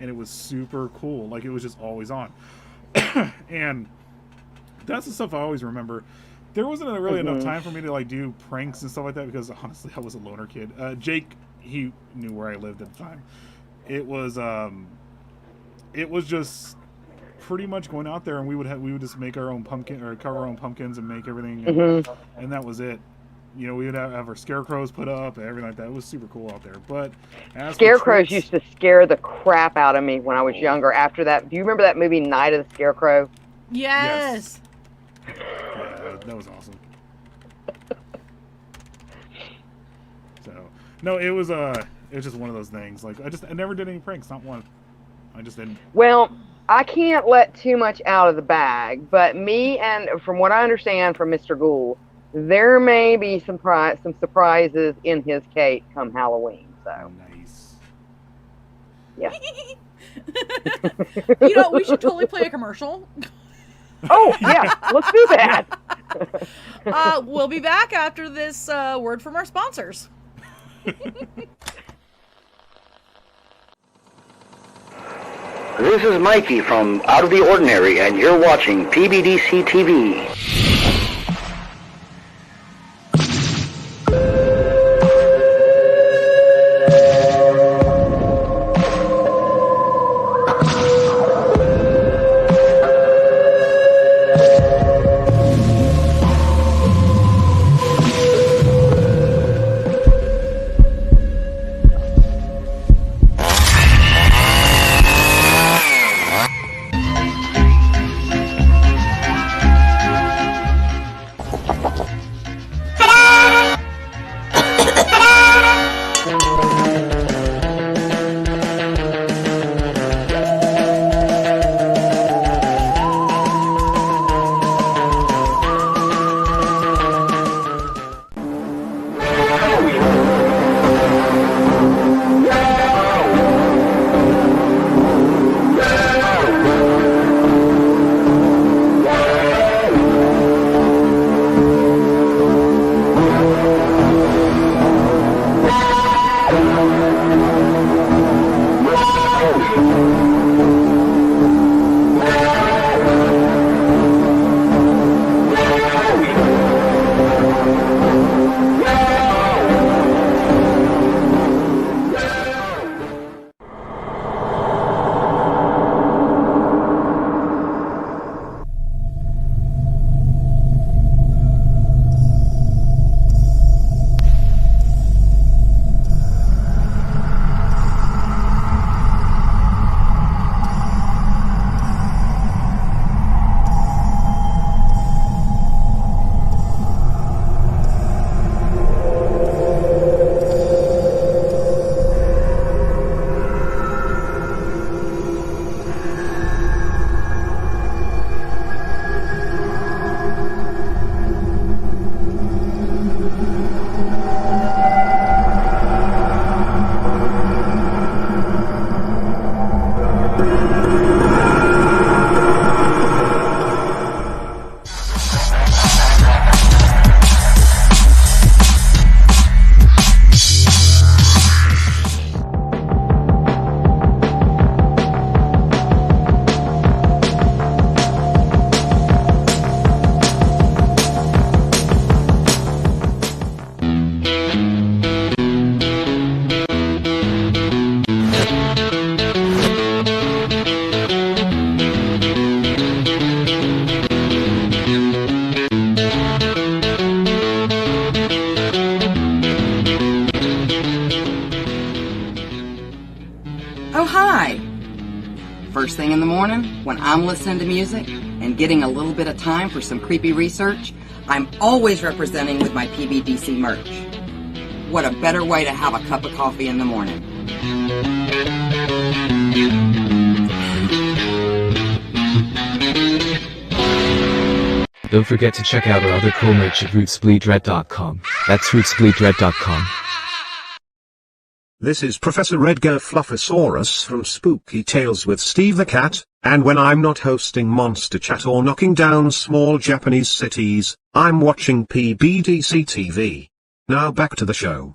and it was super cool. Like, it was just always on. And that's the stuff I always remember. There wasn't really enough time for me to like do pranks and stuff like that because honestly I was a loner kid. Jake, he knew where I lived at the time. It was just pretty much going out there, and we would just make our own pumpkin or cover our own pumpkins and make everything, and that was it. You know, we would have our scarecrows put up and everything like that. It was super cool out there. But scarecrows used to scare the crap out of me when I was younger. After that, do you remember that movie Night of the Scarecrow? Yes. Yeah, that was awesome. So no, it was just one of those things. Like I never did any pranks, not one. I just didn't. Well, I can't let too much out of the bag, but me and from what I understand from Mr. Gould, there may be some surprises in his cake come Halloween. So nice. Yeah. You know, we should totally play a commercial. Oh, yeah, let's do that. We'll be back after this word from our sponsors. This is Mikey from Out of the Ordinary, and you're watching PBDCTV. Oh, hi! First thing in the morning, when I'm listening to music and getting a little bit of time for some creepy research, I'm always representing with my PBDC merch. What a better way to have a cup of coffee in the morning. Don't forget to check out our other cool merch at rootsbleedred.com. That's rootsbleedred.com. This is Professor Edgar Fluffosaurus from Spooky Tales with Steve the Cat, and when I'm not hosting Monster Chat or knocking down small Japanese cities, I'm watching PBDCTV. Now back to the show.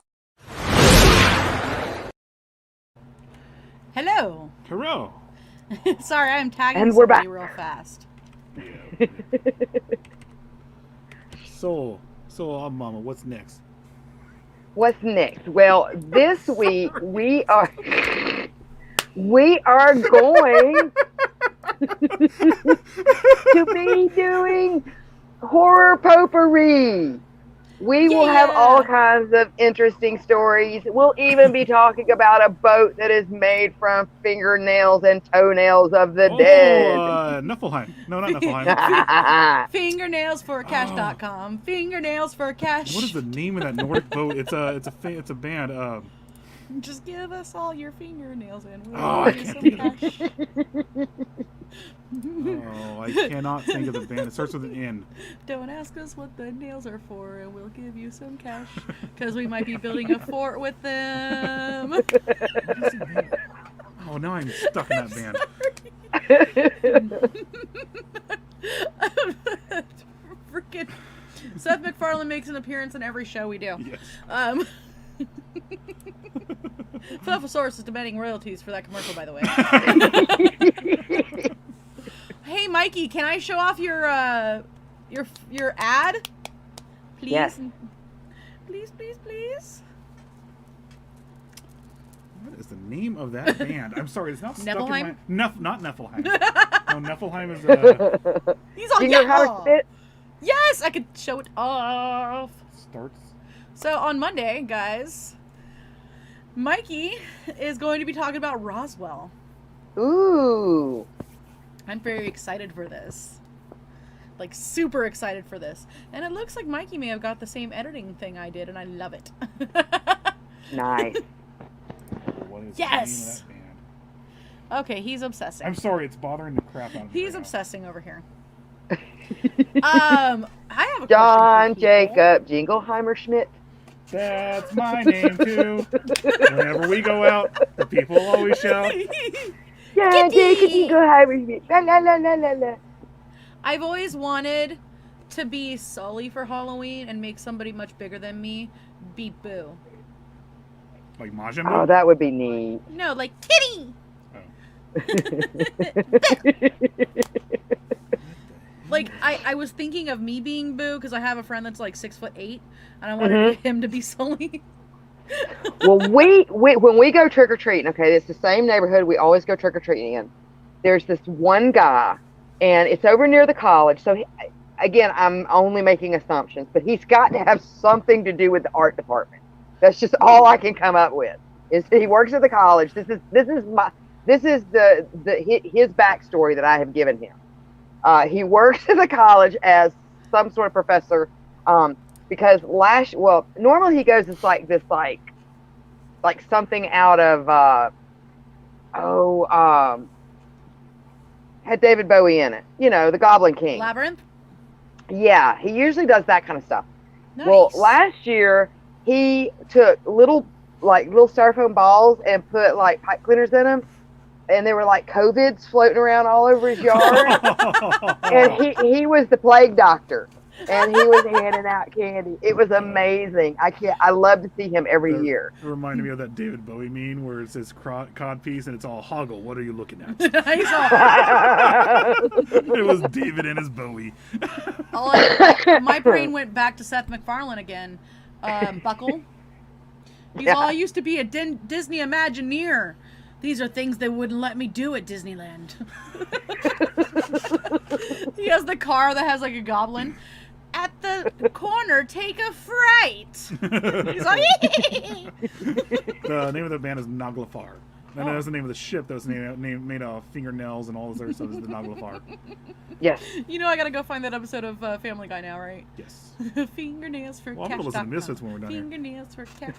Hello. Hello. Sorry, I'm tagging And we're somebody back. real fast. Yeah. So, Mama, what's next? What's next? Well, this week we are going to be doing horror potpourri. We will have all kinds of interesting stories. We'll even be talking about a boat that is made from fingernails and toenails of the dead. Niflheim. No, not Niflheim. Fingernailsforcash.com. Fingernailsforcash. What is the name of that Nordic boat? It's a band. Just give us all your fingernails and we'll I give you can't some cash. Oh, I cannot think of the band. It starts with an N. Don't ask us what the nails are for and we'll give you some cash. Because we might be building a fort with them. Oh, now I'm stuck in that band. Freaking Seth MacFarlane makes an appearance in every show we do. Yes. Fluffosaurus is demanding royalties for that commercial, by the way. Hey, Mikey, can I show off your ad? Please? Yes. Please, please, please. What is the name of that band? I'm sorry, it's not stuck in my... Niflheim? Not Niflheim. No, Niflheim is... He's on Do you know how to sit? Yes, I could show it off. Starts... So on Monday, guys, Mikey is going to be talking about Roswell. Ooh. I'm very excited for this. Like, super excited for this. And it looks like Mikey may have got the same editing thing I did, and I love it. Nice. What is Yes! the name of that band? Okay, he's obsessing. I'm sorry, it's bothering the crap out of me. He's right obsessing over here. I have a John question for Jacob Jingleheimer Schmidt. now. That's my name, too. Whenever we go out, the people always shout. John Kitty! Jacob Jingleheimer Schmidt. La la la la la la. I've always wanted to be Sully for Halloween and make somebody much bigger than me be Boo. Like Majin Oh, Buu? that would be neat. No, like Kitty! Like, I was thinking of me being Boo because I have a friend that's like 6'8", and I wanted him to be Sully. Well, we when we go trick or treating, okay, it's the same neighborhood we always go trick or treating in. There's this one guy, and it's over near the college. So again, I'm only making assumptions, but he's got to have something to do with the art department. That's just all I can come up with. Is he works at the college? This is his backstory that I have given him. He works at the college as some sort of professor. Because normally he goes as like something out of had David Bowie in it. You know, the Goblin King. Labyrinth? Yeah, he usually does that kind of stuff. Nice. Well, last year he took little styrofoam balls and put like pipe cleaners in them, and there were like COVIDs floating around all over his yard. And he was the plague doctor. And he was handing out candy. It was amazing. I love to see him every year. It reminded me of that David Bowie meme where it says cod piece and it's all Hoggle. What are you looking at? It was David and his Bowie. My brain went back to Seth MacFarlane again. Buckle. He's all, I used to be a Disney Imagineer. These are things they wouldn't let me do at Disneyland. He has the car that has like a goblin. At the corner, take a fright. He's like, The name of the band is Naglafar. And that was the name of the ship that was made of fingernails and all this other stuff. Is the Naglfar. Yes. You know I gotta go find that episode of Family Guy now, right? Yes. Fingernails for Well, I'm cash. gonna listen to Misfits when we're done here. Fingernails for cash.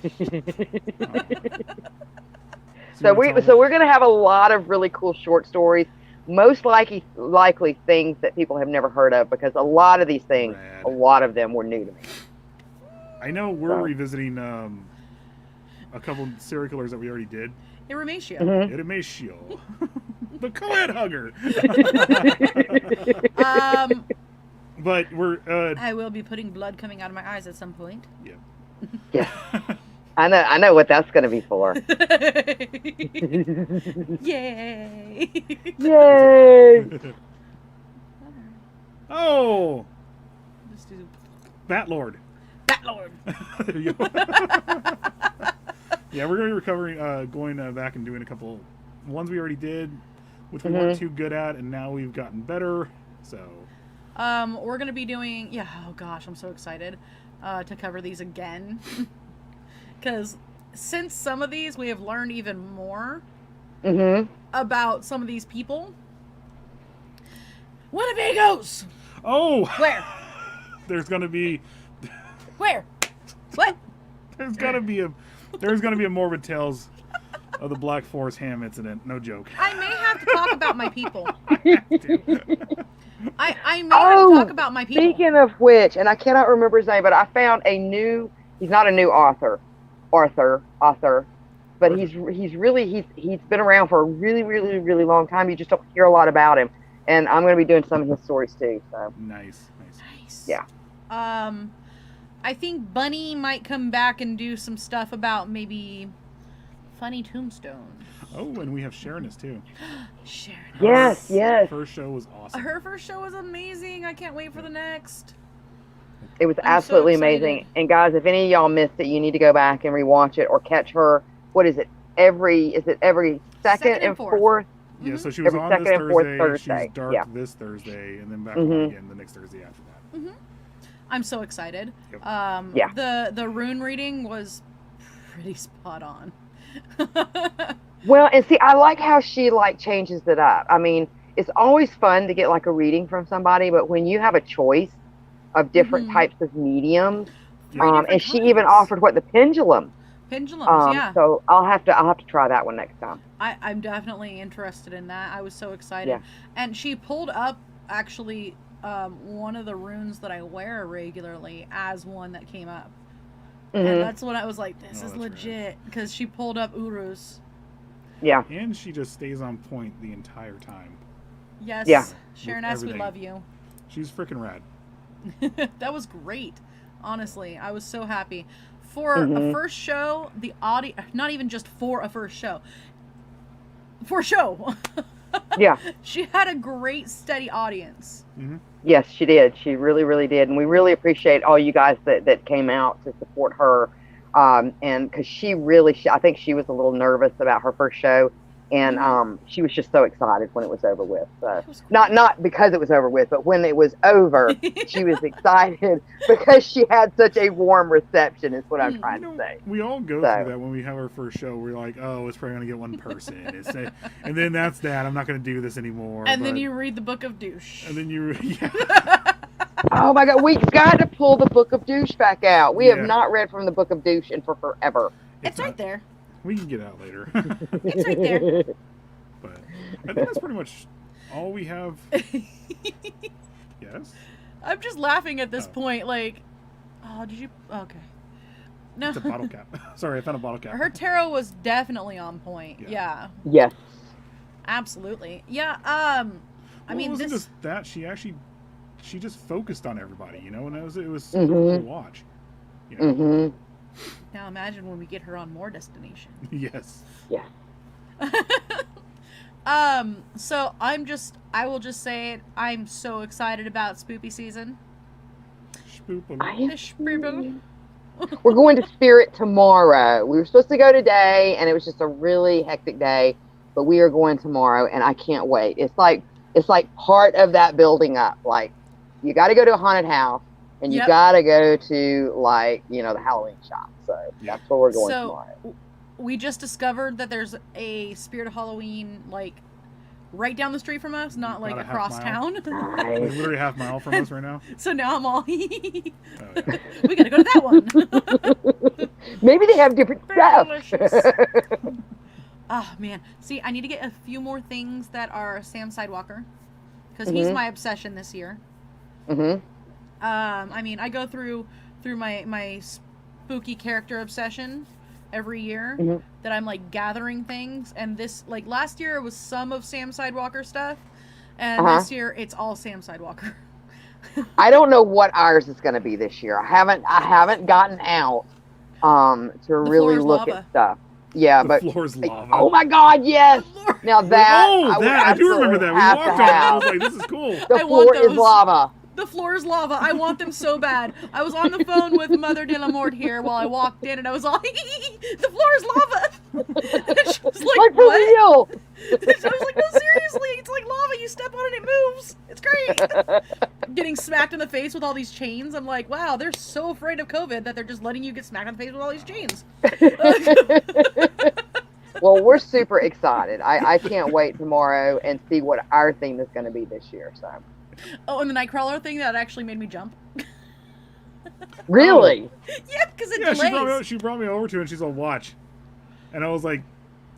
So we're going to have a lot of really cool short stories, most likely things that people have never heard of, because a lot of these things, Rad. a lot of them were new to me. I know we're revisiting a couple serial killers that we already did. Iramatio. Mm-hmm. Iramatio. The co-ed hugger. But we're I will be putting blood coming out of my eyes at some point. yeah. Yeah. I know what that's going to be for. Yay! Yay! Oh, Let's do Batlord. Batlord. There you go. Yeah, we're going to be recovering, going back and doing a couple ones we already did, which we weren't too good at, and now we've gotten better. So, We're gonna be doing. Yeah. Oh gosh, I'm so excited to cover these again. Because since some of these we have learned even more about some of these people. Winnebagos! oh, Where? there's going to be Where? What? there's going to be a Morbid Tales of the Black Forest Ham incident. No joke. I may have to talk about my people. I may have to talk about my people. Speaking of which, and I cannot remember his name, but I found he's not a new author, but he's been around for a really, really, really long time. You just don't hear a lot about him. And I'm going to be doing some of his stories too. So Nice. yeah. I think Bunny might come back and do some stuff about maybe funny tombstones. Oh, and we have Sharoness too. Sharon. Yes. Her first show was awesome. Her first show was amazing. I can't wait for the next. It was I'm so absolutely excited. amazing. And guys, if any of y'all missed it, you need to go back and rewatch it or catch her. What is it? Every second and fourth? Yeah, so she was Every on second this and fourth Thursday. Thursday. She's dark Yeah. this Thursday, and then back on again the next Thursday after that. I'm so excited. Yep. Yeah. The rune reading was pretty spot on. Well, and see, I like how she changes it up. I mean, it's always fun to get a reading from somebody, but when you have a choice of different types of mediums, and she even offered the pendulum. Pendulums, yeah. So I'll have to try that one next time. I'm definitely interested in that. I was so excited. Yeah. And she pulled up actually one of the runes that I wear regularly as one that came up. And that's when I was like, this is legit. Because she pulled up Uruz. Yeah. And she just stays on point the entire time. Yes. Yeah. Sharon S., we love you. She's freaking rad. That was great. Honestly, I was so happy. For a first show, the audio, not even just for a first show. For a show. Yeah. She had a great, steady audience. Yes, she did. She really, really did. And we really appreciate all you guys that came out to support her. And because I think she was a little nervous about her first show. And she was just so excited when it was over with. So not because it was over with, but when it was over, she was excited because she had such a warm reception. Is what I'm trying to say. We all go through that when we have our first show. We're like, oh, it's probably gonna get one person, and then that's that. I'm not gonna do this anymore. And then you read the Book of Douche. And then you, Oh my God, we've got to pull the Book of Douche back out. We have not read from the Book of Douche in forever. It's right there. We can get out later. It's right there. But I think that's pretty much all we have. Yes? I'm just laughing at this point, did you? Okay. No. It's a bottle cap. Sorry, I found a bottle cap. Her tarot was definitely on point. Yeah. Yes. Absolutely. Yeah. I mean, it wasn't this. just that. She just focused on everybody, and it was super cool to watch. Now imagine when we get her on more Destination. Yes. Yeah. So I will just say it. I'm so excited about Spoopy season. Spoopy. We're going to Spirit tomorrow. We were supposed to go today, and it was just a really hectic day. But we are going tomorrow, and I can't wait. It's like part of that building up. You got to go to a haunted house, and you got to go to the Halloween shop. So that's where we're going tomorrow. we just discovered that there's a Spirit of Halloween, like, right down the street from us, not like About a half across mile. town. Like, literally half mile from us right now. So now I'm all, Oh, yeah. we gotta go to that one. Maybe they have different Very stuff. delicious. Oh, man. See, I need to get a few more things that are Sam Sidewalker. Because he's my obsession this year. Mm-hmm. I mean, I go through my spooky character obsession every year that I'm like gathering things, and this, like, last year it was some of Sam Sidewalker stuff, and this year it's all Sam Sidewalker. I don't know what ours is going to be this year. I haven't gotten out to really look at stuff. Yeah, but floor's lava. Oh my God, yes! Now that I do remember that. We walked on it. I was like, "This is cool." The floor is lava. The floor is lava. I want them so bad. I was on the phone with Mother de la Mort here while I walked in, and I was all, the floor is lava. And she was like, for what? real? I was like, no, seriously, it's like lava. You step on it, it moves. It's great. Getting smacked in the face with all these chains. I'm like, wow, they're so afraid of COVID that they're just letting you get smacked in the face with all these chains. Well, we're super excited. I can't wait tomorrow and see what our theme is going to be this year. So. Oh, and the Nightcrawler thing, that actually made me jump. Really? Yeah, because it delays. She brought me over to it, and she's all, watch. And I was like,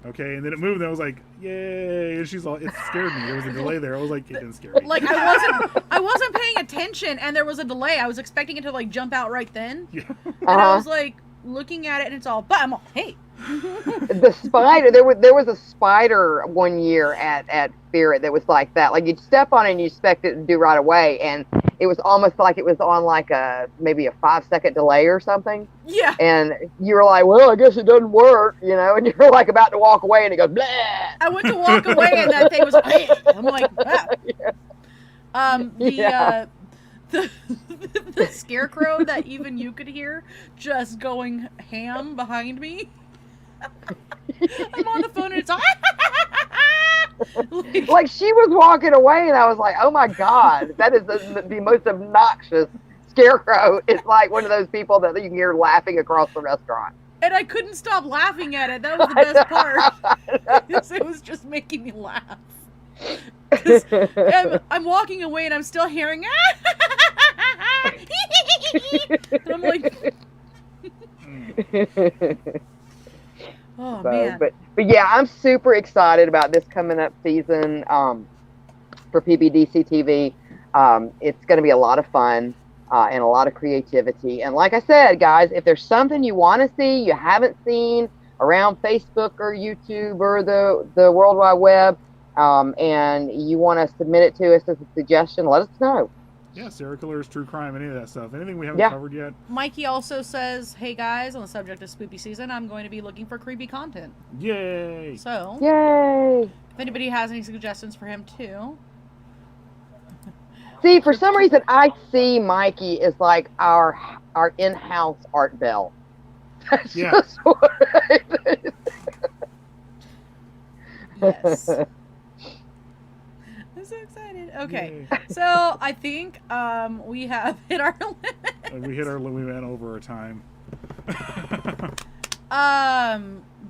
okay. And then it moved, and I was like, yay. And she's all, it scared me. There was a delay there. I was like, it didn't scare me. Like, I wasn't paying attention, and there was a delay. I was expecting it to, like, jump out right then. Yeah. And I was, like, looking at it, and it's all, but I'm all, hey. The spider, there was a spider one year at Spirit that was like that. Like, you'd step on it and you expect it to do right away, and it was almost like it was on like maybe a 5-second delay or something. Yeah. And you were like, well, I guess it doesn't work, you know, and you're like about to walk away and it goes, blah. I went to walk away and that thing was like, I'm like, wow. Yeah. The scarecrow that even you could hear just going ham behind me. I'm on the phone and it's all like she was walking away and I was like, oh my God, that is the most obnoxious scarecrow. It's like one of those people that you can hear laughing across the restaurant. And I couldn't stop laughing at it. That was the best part. It was just making me laugh. I'm walking away and I'm still hearing and I'm like oh, man. But yeah, I'm super excited about this coming up season for PBDCTV. It's going to be a lot of fun and a lot of creativity. And like I said, guys, if there's something you want to see, you haven't seen around Facebook or YouTube or the World Wide Web, and you want to submit it to us as a suggestion, let us know. Yeah, serial killers, true crime, any of that stuff. Anything we haven't covered yet. Mikey also says, hey guys, on the subject of spooky season, I'm going to be looking for creepy content. Yay! So, yay! If anybody has any suggestions for him too. See, for some reason, I see Mikey as like our in-house Art Bell. That's just what Yes. I'm so excited. Okay, so I think we have hit our limit. We went over our time.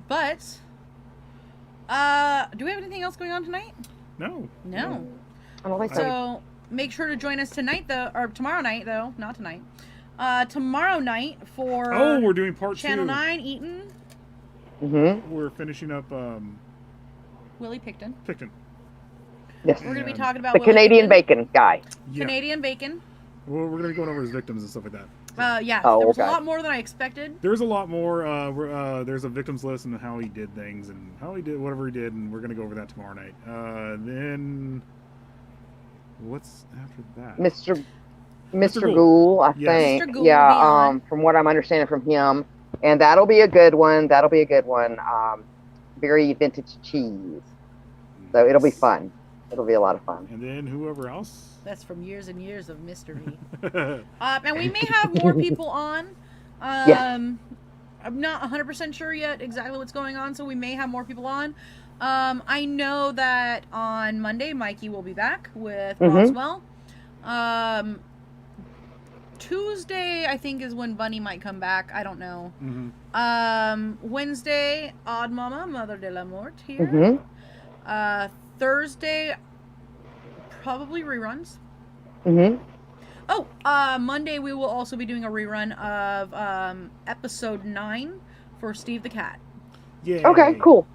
But do we have anything else going on tonight? No. No. I don't think so. Make sure to join us tonight, though, or tomorrow night, though, not tonight. Tomorrow night for we're doing part Channel 2. 9 Eaton. Mm-hmm. We're finishing up Willie Picton. Yes. We're going to be talking about the Willie Canadian Picton. Bacon guy. Yeah. Canadian Bacon. Well, we're going to be going over his victims and stuff like that. Yeah, Oh, there was okay. a lot more than I expected. There's a lot more. There's a victims list and how he did things and how he did whatever he did, and we're going to go over that tomorrow night. Then what's after that? Mr. Ghoul, I think. Mr. Ghoul yeah, from what I'm understanding from him. And that'll be a good one. Very vintage cheese. So it'll be fun. It'll be a lot of fun. And then whoever else? That's from years and years of mystery. And we may have more people on. I'm not 100% sure yet exactly what's going on, so we may have more people on. I know that on Monday, Mikey will be back with Roswell. Tuesday, I think, is when Bunny might come back. I don't know. Wednesday, Odd Mama, Mother de la Mort here. Thursday, probably reruns. Oh, Monday we will also be doing a rerun of episode 9 for Steve the Cat. Yeah. Okay, cool.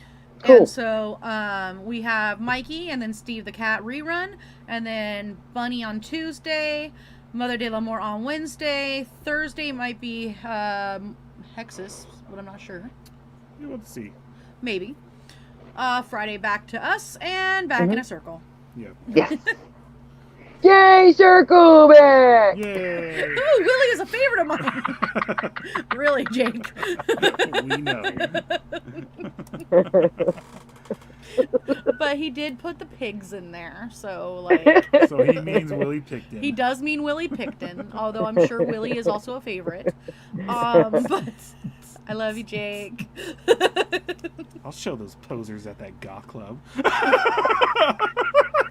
And so we have Mikey and then Steve the Cat rerun, and then Bunny on Tuesday, Mother de la Mort on Wednesday. Thursday might be Hexus, but I'm not sure. You will see. Maybe. Friday back to us and back in a circle. Yeah. Yes. Yay, circle back! Yay! Ooh, Willie is a favorite of mine. Really, Jake? We know. But he did put the pigs in there, so like. So he means Willie Picton. He does mean Willie Picton, although I'm sure Willie is also a favorite. But I love you, Jake. I'll show those posers at that goth club.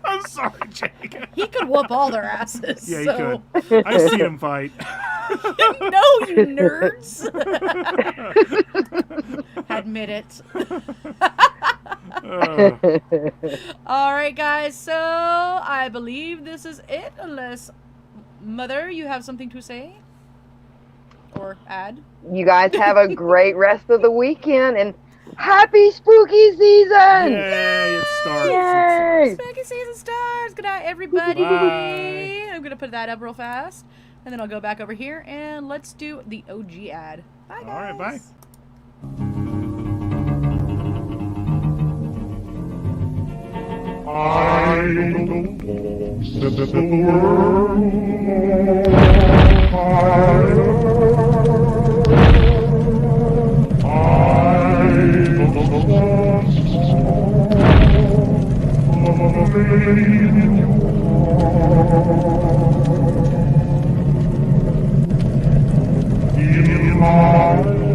I'm sorry, Jake. He could whoop all their asses. Yeah, he so. could. I've seen him fight. No, you nerds. Admit it. All right, guys. So I believe this is it. Unless, Mother, you have something to say or add. You guys have a great rest of the weekend and happy spooky season! Yay! It starts. Yay! Spooky season starts. Good night, everybody. Bye. I'm gonna put that up real fast, and then I'll go back over here and let's do the OG ad. Bye, guys. All right, bye. I don't know, set the world fire. I don't know, in my